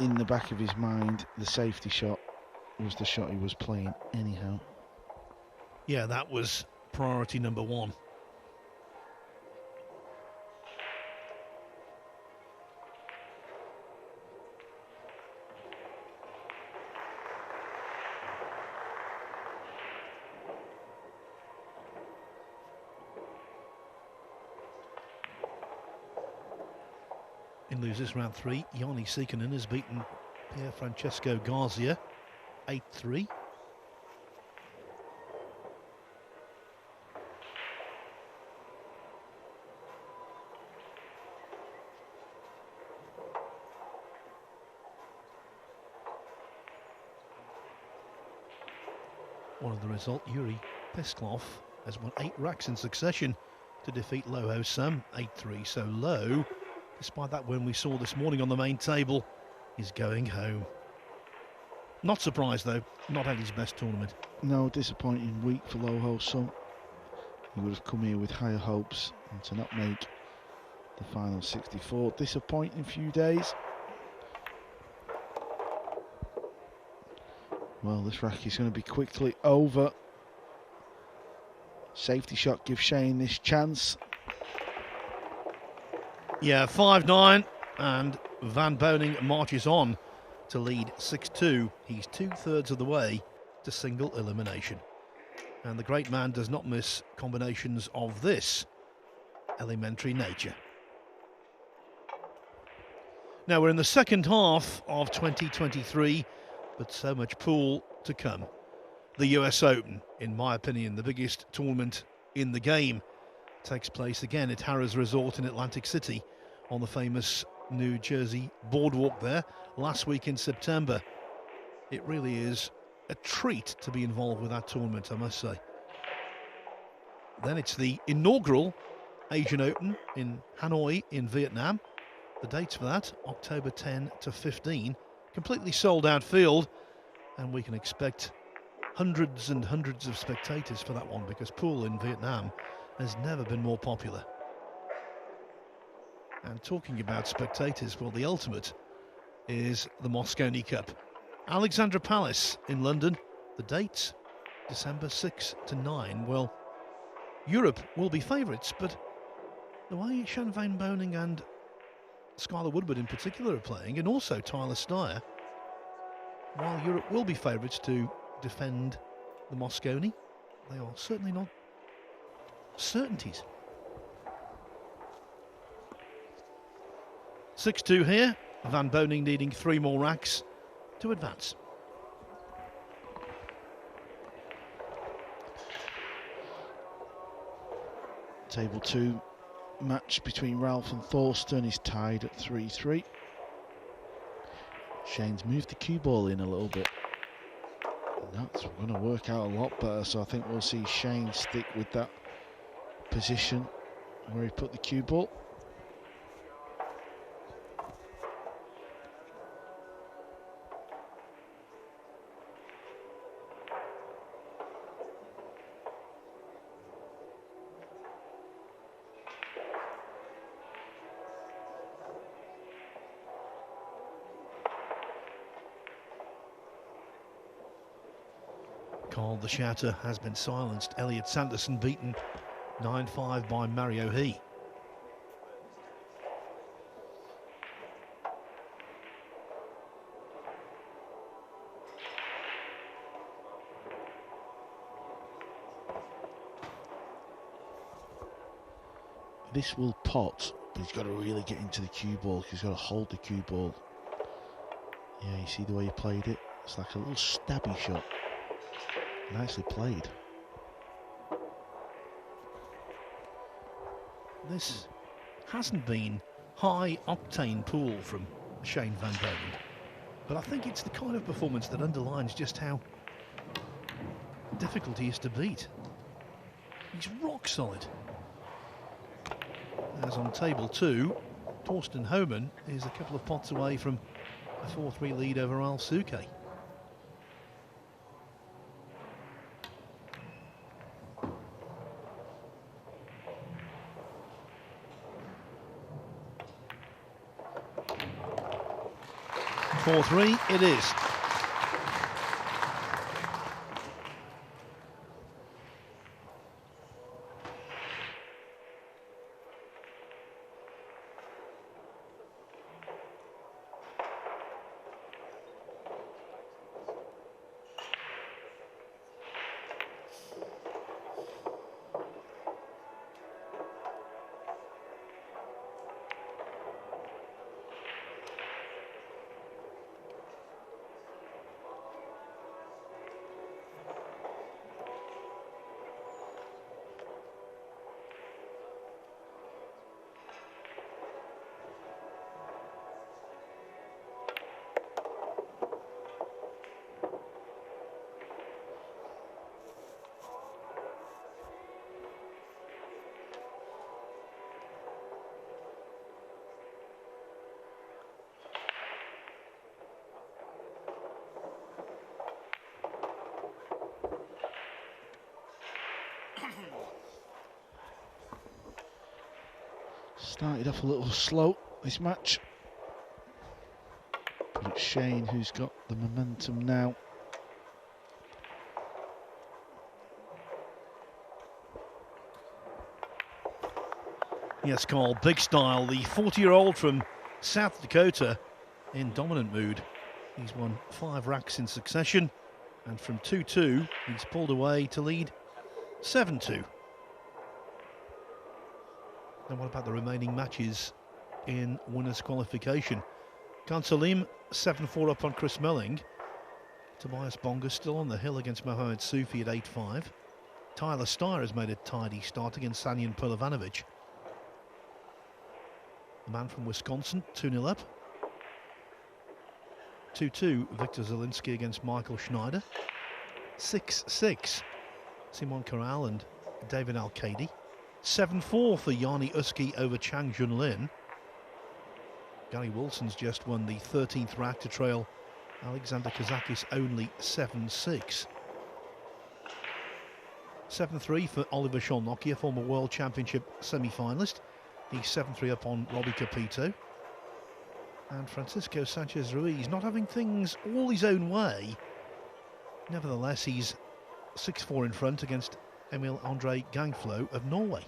In the back of his mind, the safety shot was the shot he was playing anyhow. Yeah, that was priority number 1. In losers round 3, Yanni Sikkonen has beaten Pier Francesco Garzia 8-3. One of the result, Yuri Pesklov has won 8 racks in succession to defeat Loho Sam 8-3. So Low, despite that win we saw this morning on the main table, is going home. Not surprised though, not had his best tournament. No, disappointing week for Loho Sam. He would have come here with higher hopes, and to not make the final 64, disappointing few days. Well, this rack is going to be quickly over. Safety shot gives Shane this chance. Yeah, 5-9, and Van Boening marches on to lead 6-2. He's 2/3 of the way to single elimination. And the great man does not miss combinations of this elementary nature. Now we're in the second half of 2023, but so much pool to come. The US Open, in my opinion, the biggest tournament in the game, takes place again at Harrah's Resort in Atlantic City on the famous New Jersey boardwalk there last week in September. It really is a treat to be involved with that tournament, I must say. Then it's the inaugural Asian Open in Hanoi in Vietnam. The dates for that, October 10 to 15. Completely sold out field, and we can expect hundreds and hundreds of spectators for that one, because pool in Vietnam has never been more popular. And talking about spectators, well, the ultimate is the Mosconi Cup. Alexandra Palace in London. The dates, December 6 to 9. Well, Europe will be favourites, but the way Shane Van Boening and Skylar Woodward in particular are playing, and also Tyler Steyer, while Europe will be favourites to defend the Mosconi, they are certainly not certainties. 6-2 here. Van Boening needing 3 more racks to advance. Table 2 match between Ralph and Thorsten is tied at 3-3. Shane's moved the cue ball in a little bit. And that's going to work out a lot better, so I think we'll see Shane stick with that position where he put the cue ball. Carl the Shouter has been silenced. Elliot Sanderson beaten 9-5 by Mario He. This will pot, but he's got to really get into the cue ball. He's got to hold the cue ball. Yeah, you see the way he played it? It's like a little stabby shot. Nicely played. This hasn't been high octane pool from Shane Van Boening, but I think it's the kind of performance that underlines just how difficult he is to beat. He's rock solid. As on table 2, Torsten Homan is a couple of pots away from a 4-3 lead over Al Suke. It is. Started off a little slow this match, but it's Shane who's got the momentum now. Yes, Carl, big style. The 40-year-old from South Dakota in dominant mood. He's won 5 racks in succession, and from 2-2, he's pulled away to lead 7-2. And what about the remaining matches in winners' qualification? Khan Salim 7-4 up on Chris Melling. Tobias Bonga still on the hill against Mohamed Soufi at 8-5. Tyler Steyer has made a tidy start against Sanyan Polovanovic. The man from Wisconsin, 2-0 up. 2-2, Victor Zielinski against Michael Schneider. 6-6, Simon Corral and David Al-Kadi. 7-4 for Yanni Uski over Chang Junlin. Gary Wilson's just won the 13th rack to trail Alexander Kazakis only 7-6. 7-3 for Oliver Sholnokia, former World Championship semi-finalist. He's 7-3 up on Robbie Capito. And Francisco Sanchez Ruiz not having things all his own way. Nevertheless, he's 6-4 in front against Emil Andre Gangflo of Norway.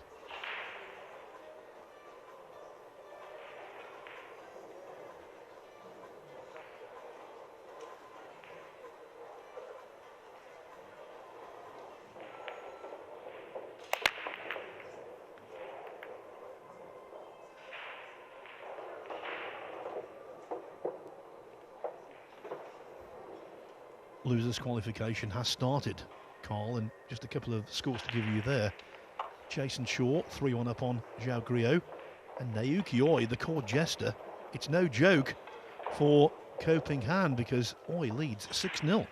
Losers qualification has started, Carl, and just a couple of scores to give you there. Jason Shaw 3-1 up on Zhao Griot, and Naoki Oi, the court jester. It's no joke for Ko Ping Han because Oi leads 6-0.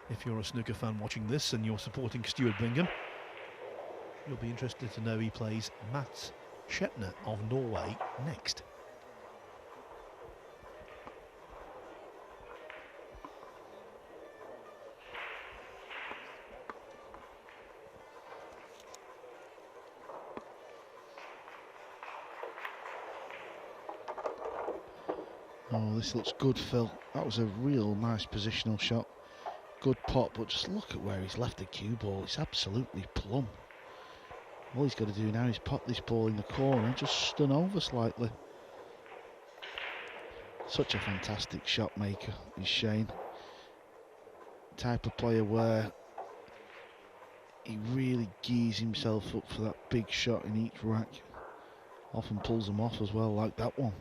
If you're a snooker fan watching this and you're supporting Stuart Bingham, you'll be interested to know he plays Mats Shetner of Norway next. Oh, this looks good, Phil. That was a real nice positional shot. Good pot, but just look at where he's left the cue ball. It's absolutely plumb. All he's got to do now is pop this ball in the corner and just stun over slightly. Such a fantastic shot maker is Shane. Type of player where he really gears himself up for that big shot in each rack. Often pulls them off as well, like that one.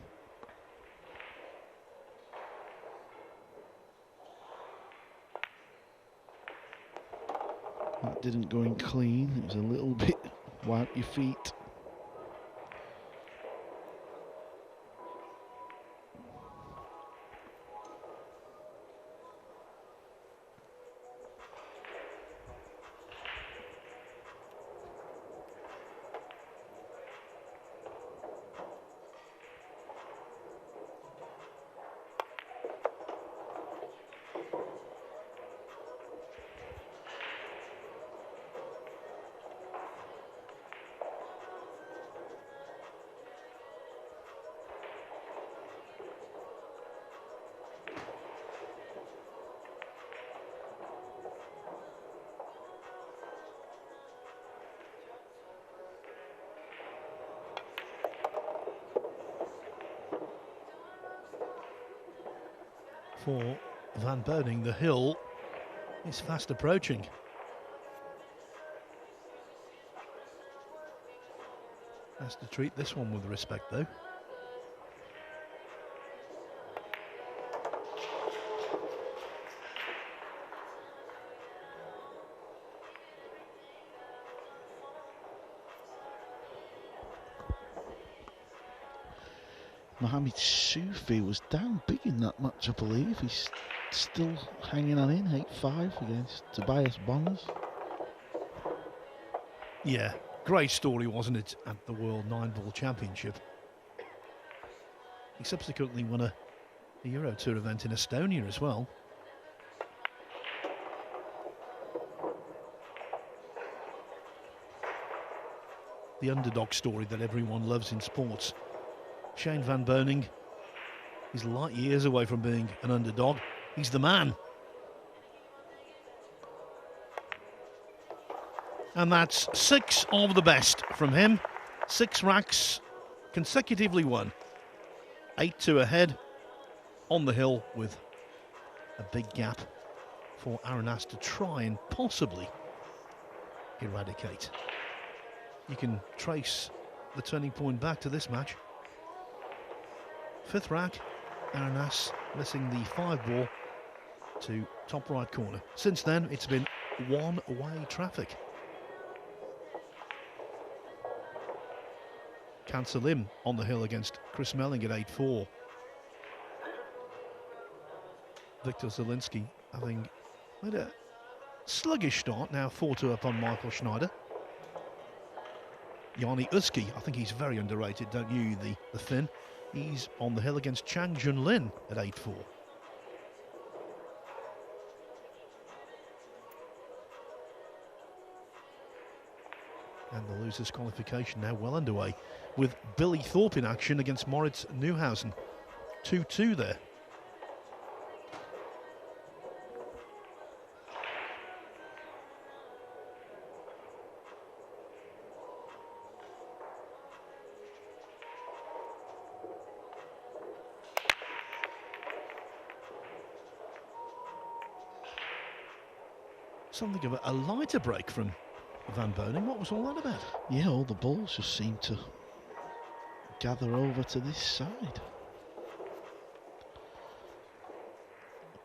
That didn't go in clean, it was a little bit wipe your feet. For Van Boening, the hill is fast approaching. Has to treat this one with respect, though. Mohamed Soufi was down big in that match, I believe. He's still hanging on in, 8-5 against Tobias Bonga. Yeah, great story, wasn't it, at the World Nineball Championship. He subsequently won a Euro Tour event in Estonia as well. The underdog story that everyone loves in sports. Shane Van Boening is light years away from being an underdog. He's the man. And that's 6 of the best from him. 6 racks consecutively won. 8-2 ahead on the hill with a big gap for Aranas to try and possibly eradicate. You can trace the turning point back to this match. 5th rack, Aranas missing the 5 ball to top right corner. Since then, it's been one-way traffic. Cancelim on the hill against Chris Melling at 8-4. Victor Zielinski having made a sluggish start, now 4-2 up on Michael Schneider. Yanni Uski, I think he's very underrated, don't you, the Finn? He's on the hill against Chang Junlin at 8-4. And the losers' qualification now well underway with Billy Thorpe in action against Moritz Neuhausen. 2-2 there. Something of a lighter break from Van Boening. What was all that about? Yeah, all the balls just seem to gather over to this side.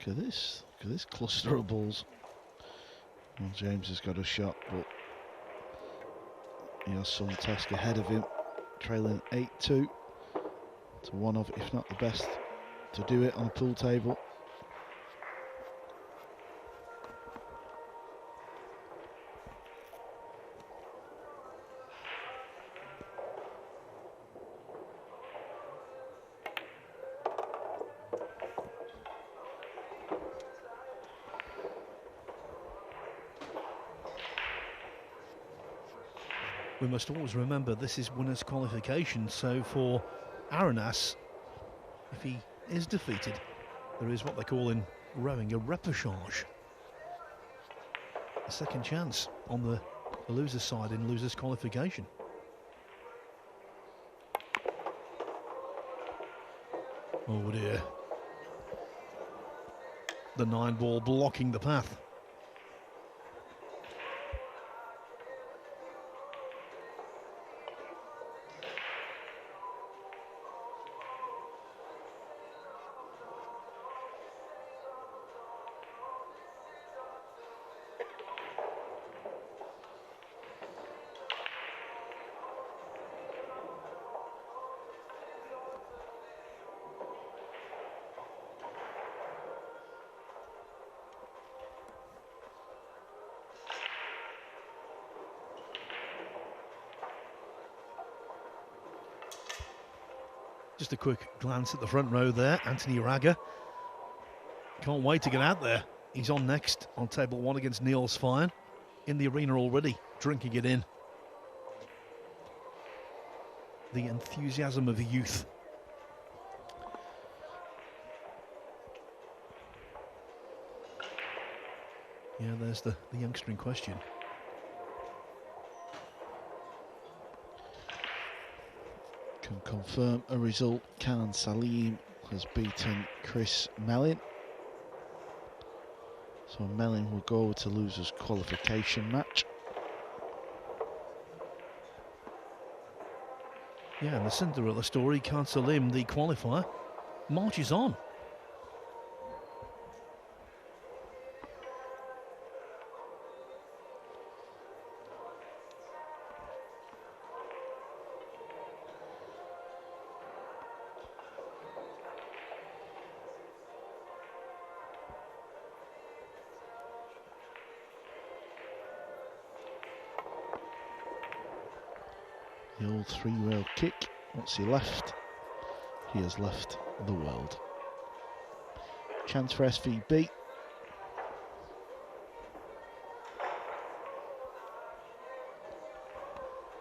Look at this cluster of balls. Well, James has got a shot, but he has some task ahead of him, trailing 8-2 to one of, if not the best, to do it on a pool table. We must always remember this is winners' qualification, so for Aranas, if he is defeated, there is what they call in rowing a repechage. A second chance on the loser's side in losers' qualification. Oh dear. The 9-ball blocking the path. Just a quick glance at the front row there. Anthony Raga can't wait to get out there. He's on next on table 1 against Niels Fine. In the arena already, drinking it in. The enthusiasm of youth. Yeah, there's the youngster in question. Can confirm a result. Khan Salim has beaten Chris Mellin. So Mellin will go to losers' qualification match. Yeah, and the Cinderella story, Khan Salim, the qualifier, marches on. The old 3-rail kick. What's he left? He has left the world. Chance for SVB.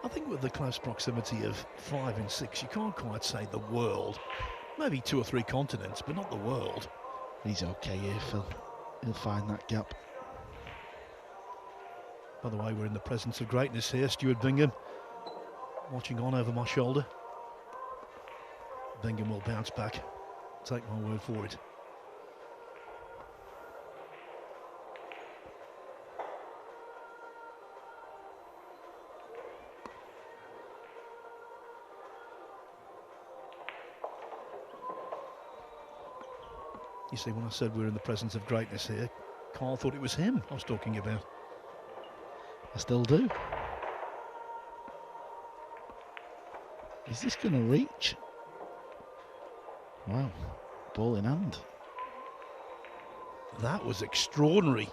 I think with the close proximity of 5 and 6, you can't quite say the world. Maybe 2 or 3 continents, but not the world. He's okay here, Phil. He'll find that gap. By the way, we're in the presence of greatness here. Stuart Bingham watching on over my shoulder. Bingham will bounce back. Take my word for it. You see, when I said we're in the presence of greatness here, Carl thought it was him I was talking about. I still do. Is this going to reach? Wow, ball in hand. That was extraordinary.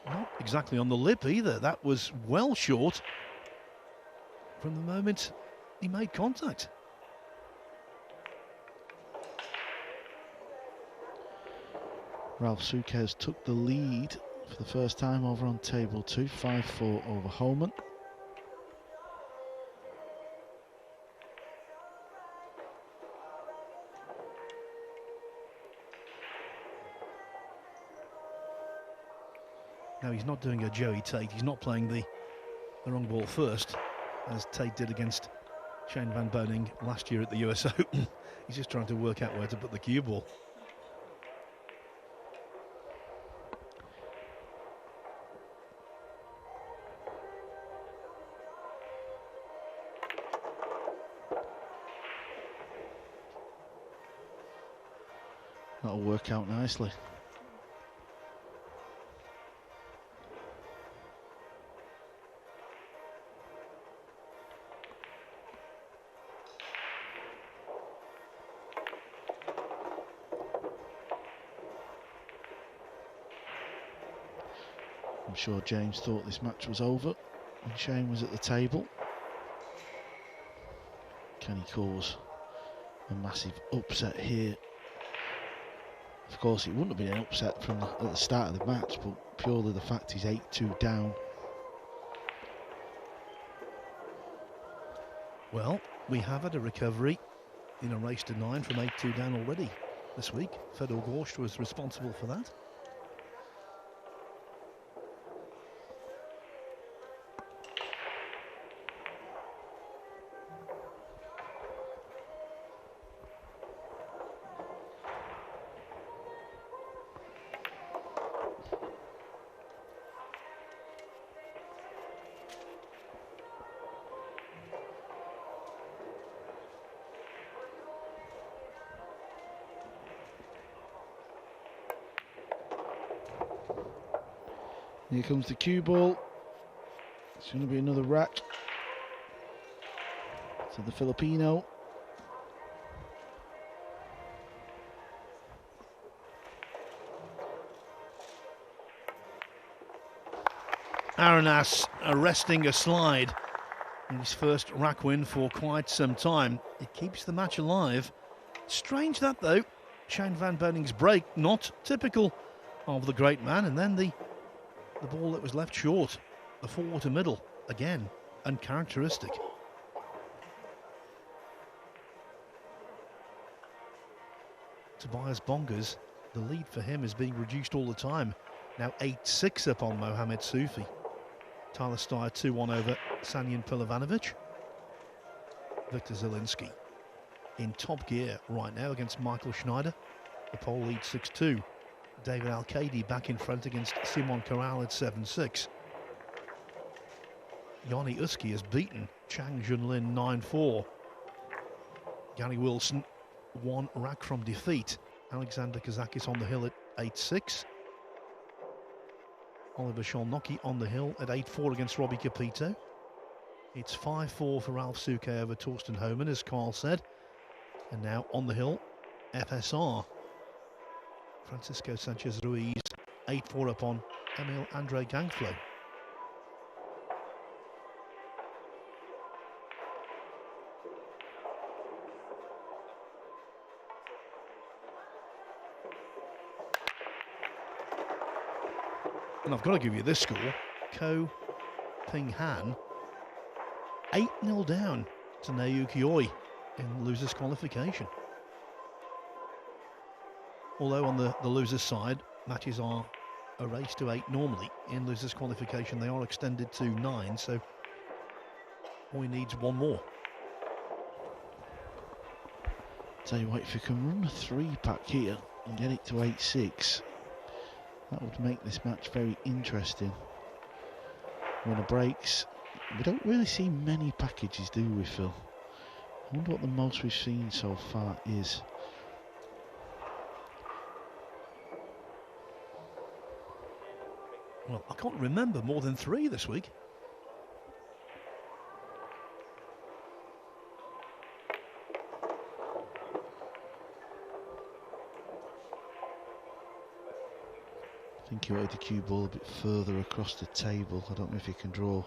Not exactly on the lip either. That was well short from the moment he made contact. Ralph Suquez took the lead for the first time over on table 2, 5-4 over Holman. Now he's not doing a Joey Tate, he's not playing the wrong ball first, as Tate did against Shane Van Boening last year at the US Open. He's just trying to work out where to put the cue ball. That'll work out nicely. I'm sure James thought this match was over when Shane was at the table. Can he cause a massive upset here? Of course, it wouldn't have been an upset from at the start of the match, but purely the fact he's 8-2 down. Well, we have had a recovery in a race to 9 from 8-2 down already this week. Fedor Gorst was responsible for that. Here comes the cue ball. It's going to be another rack to the Filipino. Aranas arresting a slide in his first rack win for quite some time. It keeps the match alive. Strange that though. Shane Van Boening's break, not typical of the great man, and then the ball that was left short, the forward to middle, again, uncharacteristic. Tobias Bongers, the lead for him is being reduced all the time. Now 8-6 up on Mohamed Soufi. Tyler Steyer 2-1 over Sanyan Pilovanovic. Victor Zielinski in top gear right now against Michael Schneider. The pole leads 6-2. David Al-Kaidi back in front against Simon Corral at 7-6. Yanni Uski has beaten Chang Junlin 9-4. Gary Wilson 1 rack from defeat. Alexander Kazakis on the hill at 8-6. Oliver Sholnocki on the hill at 8-4 against Robbie Capito. It's 5-4 for Ralph Suquez over Torsten Homan, as Carl said. And now on the hill, FSR. Francisco Sanchez Ruiz, 8-4 up on Emil Andre Gangflow. And I've got to give you this score. Ko Ping Han 8-0 down to Naoki Oi in losers qualification. Although on the losers side, matches are a race to 8 normally. In losers qualification, they are extended to 9, so Oi needs one more. Tell you what, if you can run a 3-pack here and get it to 8-6, that would make this match very interesting. Runner breaks. We don't really see many packages, do we, Phil? I wonder what the most we've seen so far is. Well, I can't remember more than 3 this week. I think you wanted the cue ball a bit further across the table. I don't know if you can draw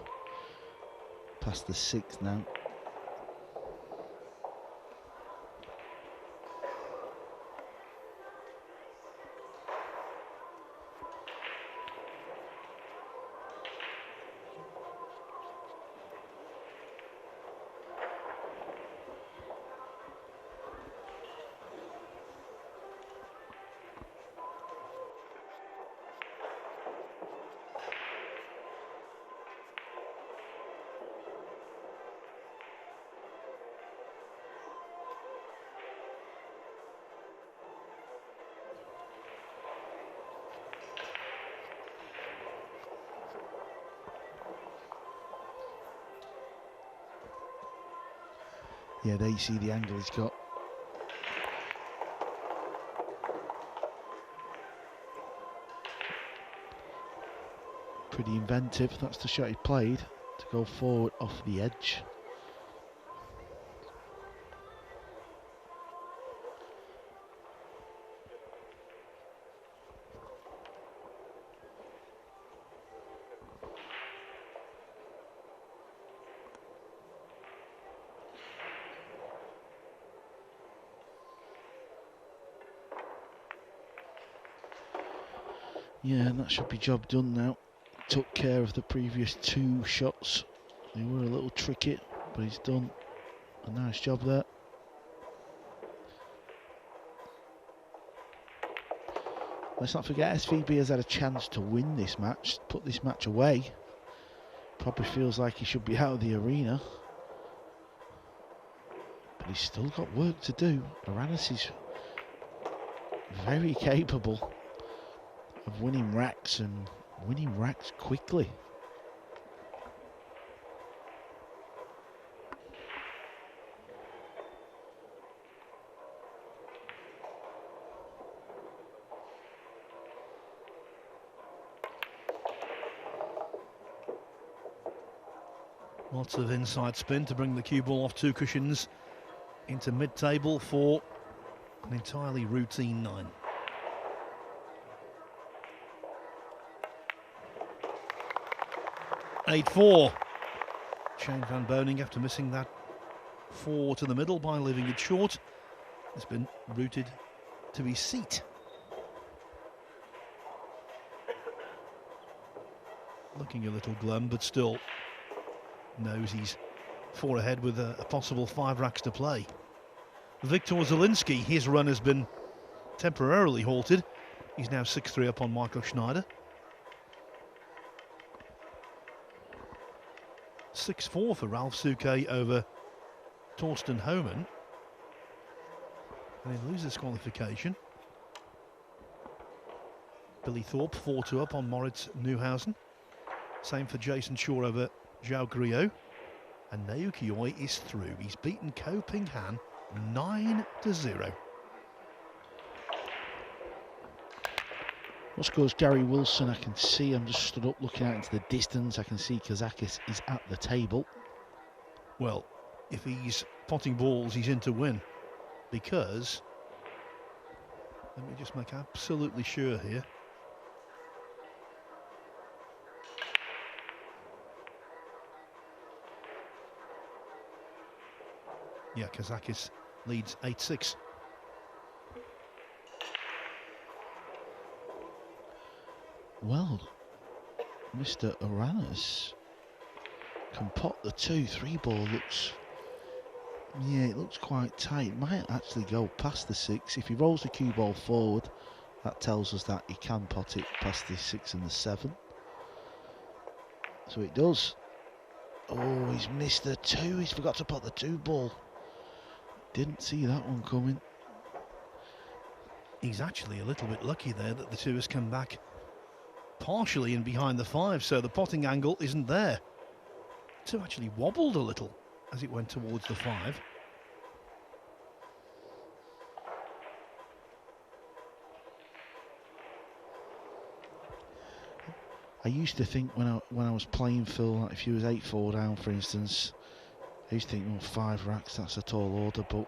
past the 6 now. Yeah, there you see the angle he's got. Pretty inventive. That's the shot he played, to go forward off the edge. Yeah, and that should be job done now. Took care of the previous 2 shots. They were a little tricky, but he's done a nice job there. Let's not forget, SVB has had a chance to win this match, put this match away. Probably feels like he should be out of the arena, but he's still got work to do. Aranas is very capable of winning racks, and winning racks quickly. Lots of inside spin to bring the cue ball off 2 cushions into mid-table for an entirely routine 9. (8-4). Shane Van Boening, after missing that 4 to the middle by leaving it short, has been routed to his seat. Looking a little glum, but still knows he's 4 ahead with a possible 5 racks to play. Viktor Zielinski, his run has been temporarily halted. He's now 6-3 up on Michael Schneider. 6-4 for Ralph Souquet over Torsten Homan. And he loses qualification. Billy Thorpe 4-2 up on Moritz Neuhausen. Same for Jason Shaw over Zhao Griot. And Naoki Oi is through. He's beaten Ko Ping Han 9-0. What scores Gary Wilson? I can see, I'm just stood up looking out into the distance. I can see Kazakis is at the table. Well, if he's potting balls, he's in to win. Because, let me just make absolutely sure here. Yeah, Kazakis leads 8-6. Well, Mr. Aranas can pot the 2-3 ball. It looks quite tight. It might actually go past the 6. If he rolls the cue ball forward, that tells us that he can pot it past the 6 and the 7. So it does. Oh, he's missed the 2. He's forgot to pot the 2 ball. Didn't see that one coming. He's actually a little bit lucky there that the 2 has come back partially in behind the 5, so the potting angle isn't there. 2 actually wobbled a little as it went towards the 5. I used to think when I was playing, Phil, like if you was 8-4 down, for instance, I used to think, well, 5 racks, that's a tall order. But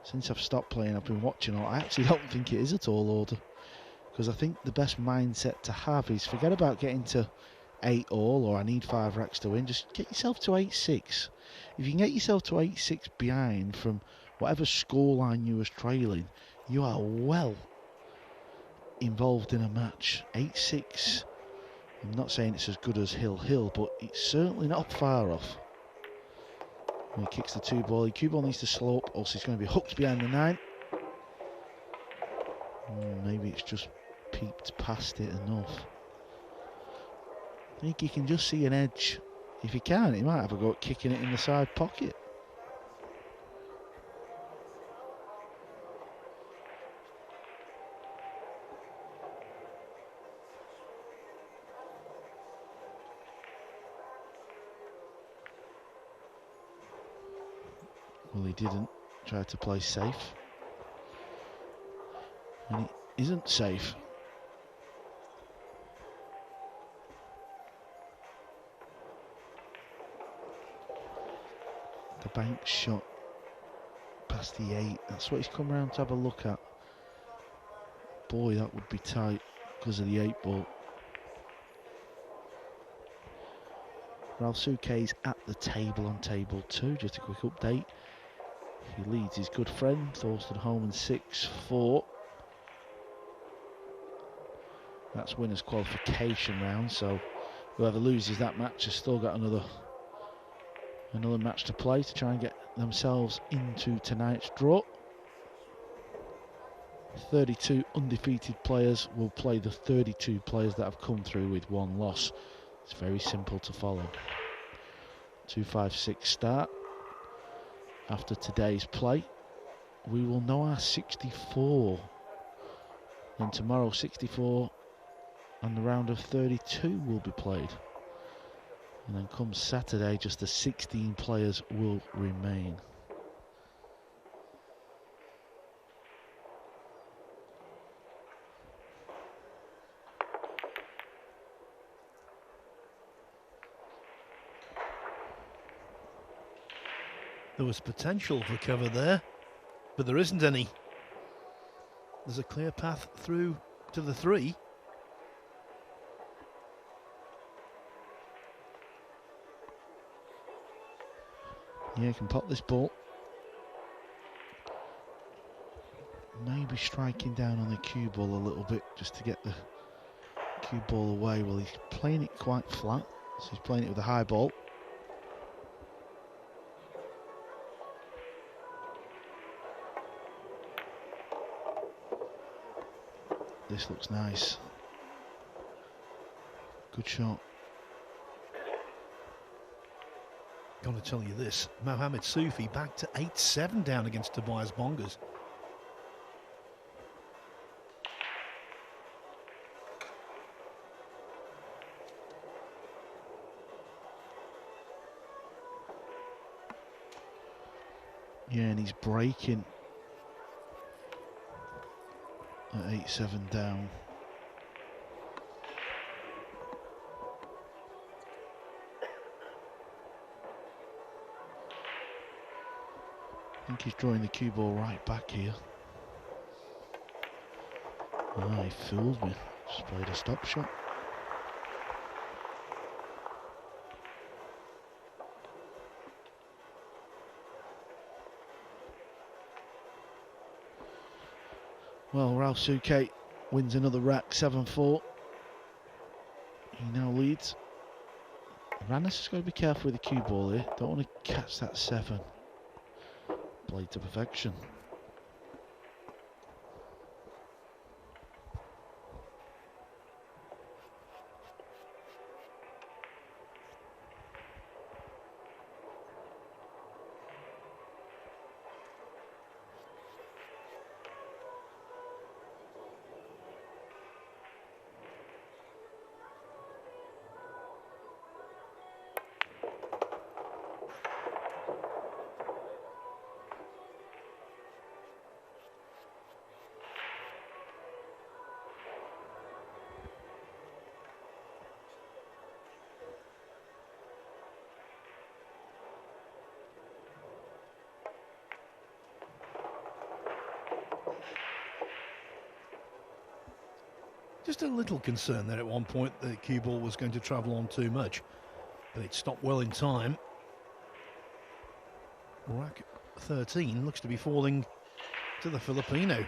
since I've stopped playing, I've been watching all. I actually don't think it is a tall order, because I think the best mindset to have is forget about getting to 8 all, or I need 5 racks to win. Just get yourself to 8-6. If you can get yourself to 8-6 behind from whatever scoreline you was trailing, you are well involved in a match. 8-6. I'm not saying it's as good as Hill, but it's certainly not far off. When he kicks the 2 ball, the cue ball needs to slow up, else he's going to be hooked behind the 9. Maybe it's just peeped past it enough. I think he can just see an edge. If he can, he might have a go at kicking it in the side pocket. Well, he didn't. Tried to play safe. And he isn't safe. The bank shot past the 8. That's what he's come around to have a look at. Boy, that would be tight because of the 8 ball. Ralsuke's at the table on table 2. Just a quick update. He leads his good friend Thorsten Holman 6-4. That's winners' qualification round. So whoever loses that match has still got another match to play to try and get themselves into tonight's draw. 32 undefeated players will play the 32 players that have come through with 1 loss. It's very simple to follow. 2-5-6 start. After today's play, we will know our 64. Then tomorrow, 64 and the round of 32 will be played. And then come Saturday, just the 16 players will remain. There was potential for cover there, but there isn't any. There's a clear path through to the 3. Yeah, can pot this ball. Maybe striking down on the cue ball a little bit just to get the cue ball away. Well, he's playing it quite flat, so he's playing it with a high ball. This looks nice. Good shot. Got to tell you this, Mohamed Soufi back to 8-7 down against Tobias Bongers. Yeah, and he's breaking at 8-7 down. I think he's drawing the cue ball right back here. Ah, he fooled me. Just played a stop shot. Well, Ralsuke wins another rack, 7-4. He now leads. Aranas has got to be careful with the cue ball here. Don't want to catch that 7. Played to perfection. Just a little concern there at one point the cue ball was going to travel on too much, but it stopped well in time. Rack 13 looks to be falling to the Filipino.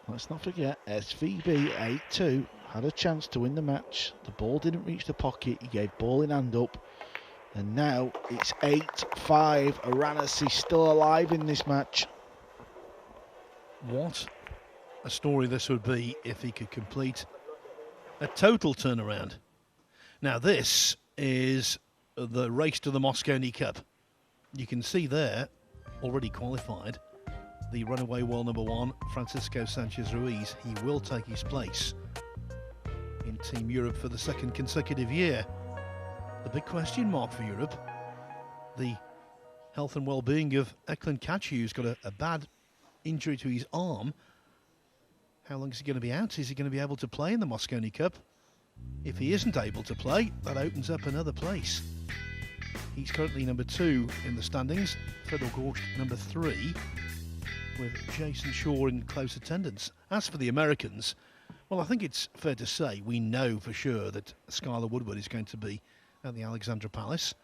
Let's not forget, SVB 8-2 had a chance to win the match. The ball didn't reach the pocket. He gave ball in hand up. And now it's 8-5. Aranas is still alive in this match. What a story this would be if he could complete a total turnaround. Now this is the race to the Mosconi Cup. You can see there, already qualified, the runaway world number 1, Francisco Sanchez Ruiz. He will take his place in Team Europe for the 2nd consecutive year. The big question mark for Europe, the health and well-being of Eklund Kachu, who's got a bad injury to his arm. How long is he going to be out? Is he going to be able to play in the Mosconi Cup? If he isn't able to play, that opens up another place. He's currently number 2 in the standings, Fedor Gorst number 3, with Jason Shaw in close attendance. As for the Americans, well, I think it's fair to say we know for sure that Skylar Woodward is going to be at the Alexandra Palace.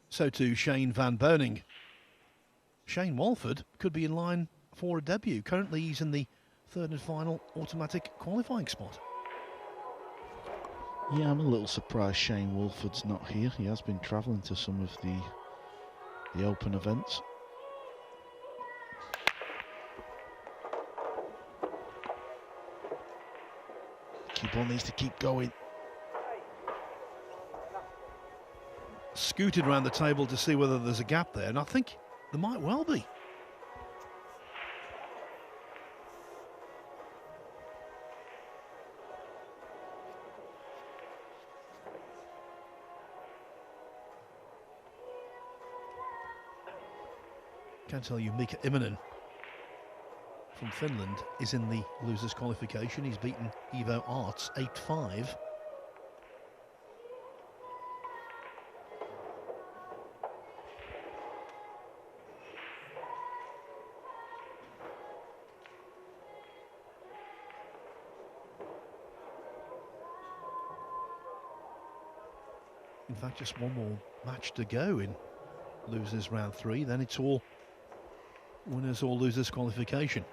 So too Shane Van Boening. Shane Walford could be in line for a debut. Currently he's in the 3rd and final automatic qualifying spot. Yeah, I'm a little surprised Shane Walford's not here. He has been travelling to some of the open events. Cue ball needs to keep going. Scooted around the table to see whether there's a gap there, and I think there might well be. Can tell you Mika Immonen from Finland is in the losers qualification. He's beaten Ivo Arts 8-5. In fact, just one more match to go in losers round 3, then it's all winners or losers qualification.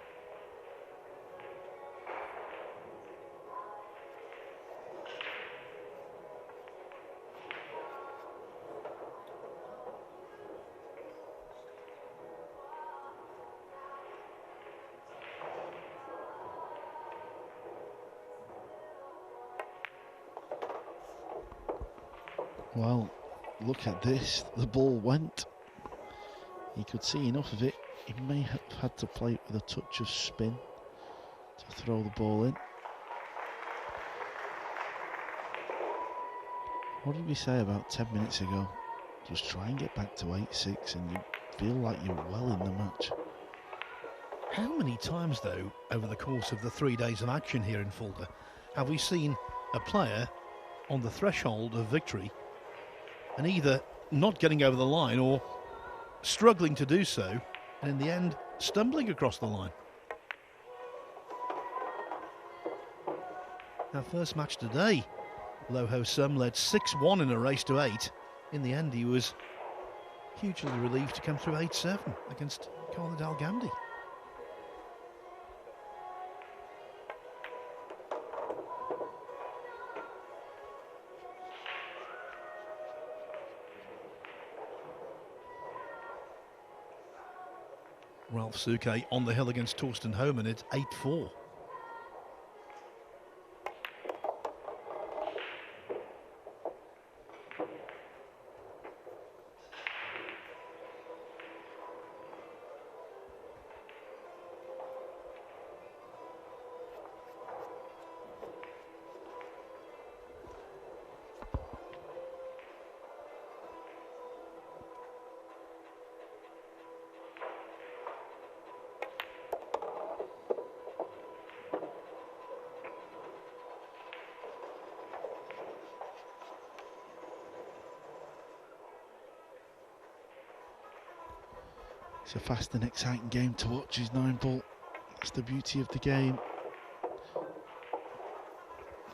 Well, look at this. The ball went. He could see enough of it. He may have had to play it with a touch of spin to throw the ball in. What did we say about 10 minutes ago? Just try and get back to 8-6 and you feel like you're well in the match. How many times, though, over the course of the 3 days of action here in Fulda, have we seen a player on the threshold of victory and either not getting over the line or struggling to do so, and in the end stumbling across the line? Our first match today, Loho Sum led 6-1 in a race to 8. In the end he was hugely relieved to come through 8-7 against Carla Dalghamdi. Ralph Suke on the hill against Torsten Homan. It's 8-4. It's a fast and exciting game to watch, is Nineball. That's the beauty of the game.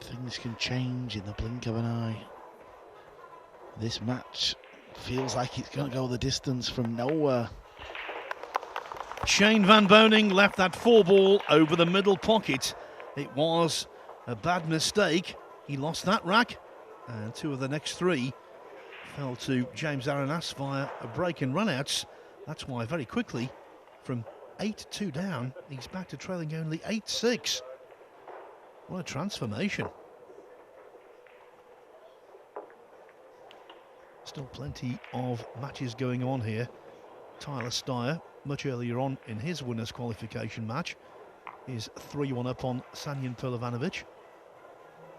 Things can change in the blink of an eye. This match feels like it's going to go the distance from nowhere. Shane Van Boening left that 4-ball over the middle pocket. It was a bad mistake. He lost that rack, and 2 of the next 3 fell to James Aranas via a break in runouts. That's why very quickly, from 8-2 down, he's back to trailing only 8-6. What a transformation. Still plenty of matches going on here. Tyler Steyer, much earlier on in his winners' qualification match, is 3-1 up on Sanyan Perlovanovic.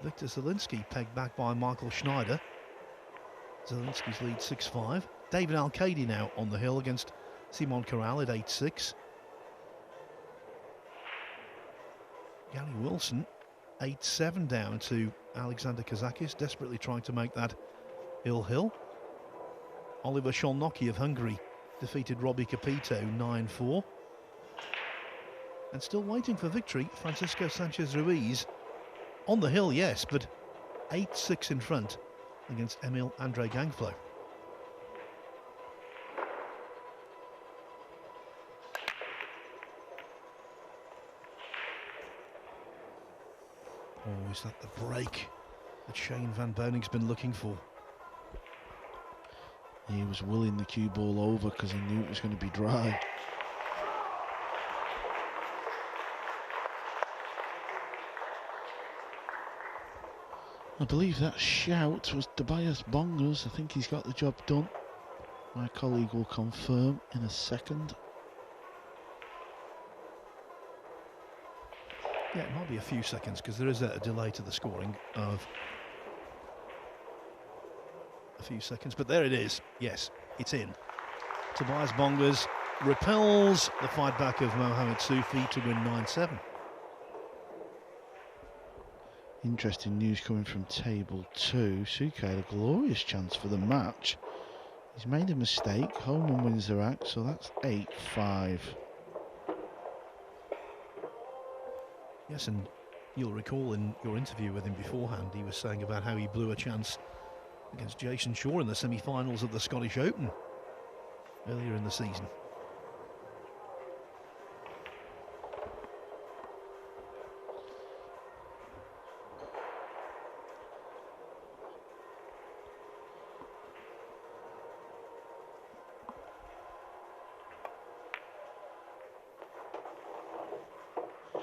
Victor Zielinski pegged back by Michael Schneider. Zielinski's lead 6-5. David Al-Kadi now on the hill against Simon Corral at 8-6. Gary Wilson 8-7 down to Alexander Kazakis, desperately trying to make that hill. Oliver Sholnoki of Hungary defeated Robbie Capito 9-4. And still waiting for victory, Francisco Sanchez Ruiz on the hill, yes, but 8-6 in front against Emil Andre Gangflow. Oh, is that the break that Shane Van Boening's been looking for? He was willing the cue ball over because he knew it was going to be dry. I believe that shout was Tobias Bongers. I think he's got the job done. My colleague will confirm in a second. Yeah, it might be a few seconds because there is a delay to the scoring of a few seconds, but there it is. Yes, it's in. Tobias Bongers repels the fight back of Mohamed Soufi to win 9-7. Interesting news coming from table 2. Suke had a glorious chance for the match. He's made a mistake. Holman wins the rack, so that's 8-5. Yes, and you'll recall in your interview with him beforehand, he was saying about how he blew a chance against Jason Shaw in the semi-finals of the Scottish Open earlier in the season.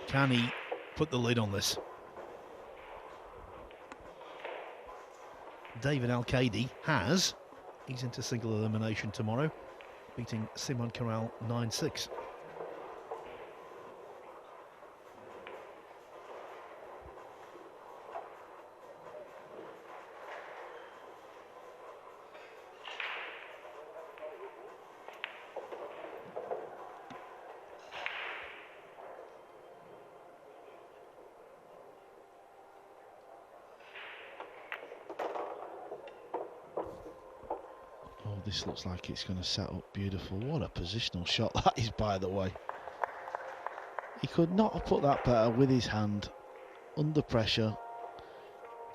Can he put the lid on this? David Al-Kadi has. He's into single elimination tomorrow, beating Simon Corral 9-6. This looks like it's going to set up beautiful. What a positional shot that is, by the way. He could not have put that better with his hand. Under pressure.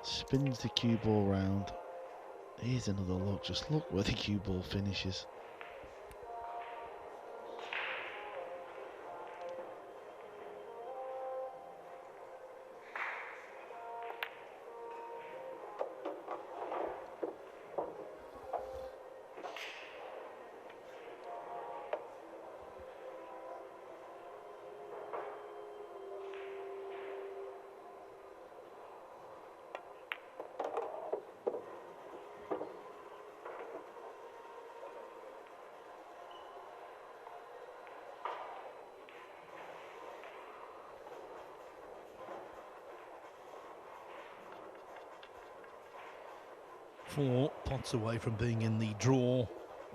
Spins the cue ball round. Here's another look. Just look where the cue ball finishes. 4 pots away from being in the draw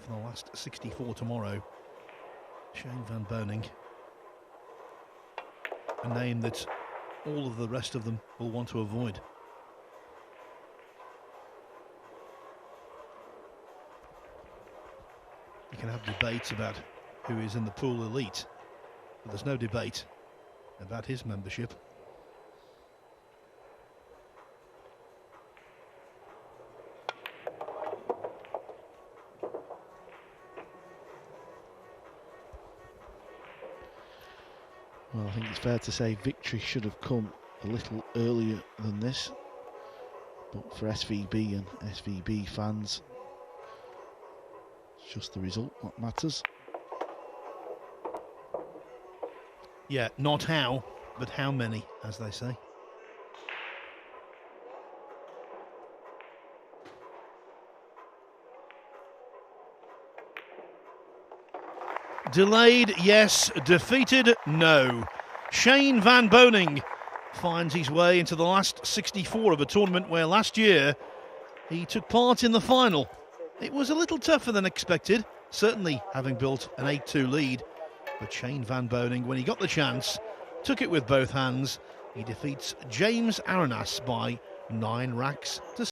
for the last 64 tomorrow. Shane Van Boening, a name that all of the rest of them will want to avoid. You can have debates about who is in the pool elite, but there's no debate about his membership. Well, I think it's fair to say victory should have come a little earlier than this, but for SVB and SVB fans, it's just the result what matters. Yeah, not how, but how many, as they say. Delayed, yes. Defeated, no. Shane Van Boening finds his way into the last 64 of a tournament where last year he took part in the final. It was a little tougher than expected, certainly having built an 8-2 lead. But Shane Van Boening, when he got the chance, took it with both hands. He defeats James Aranas by 9 racks to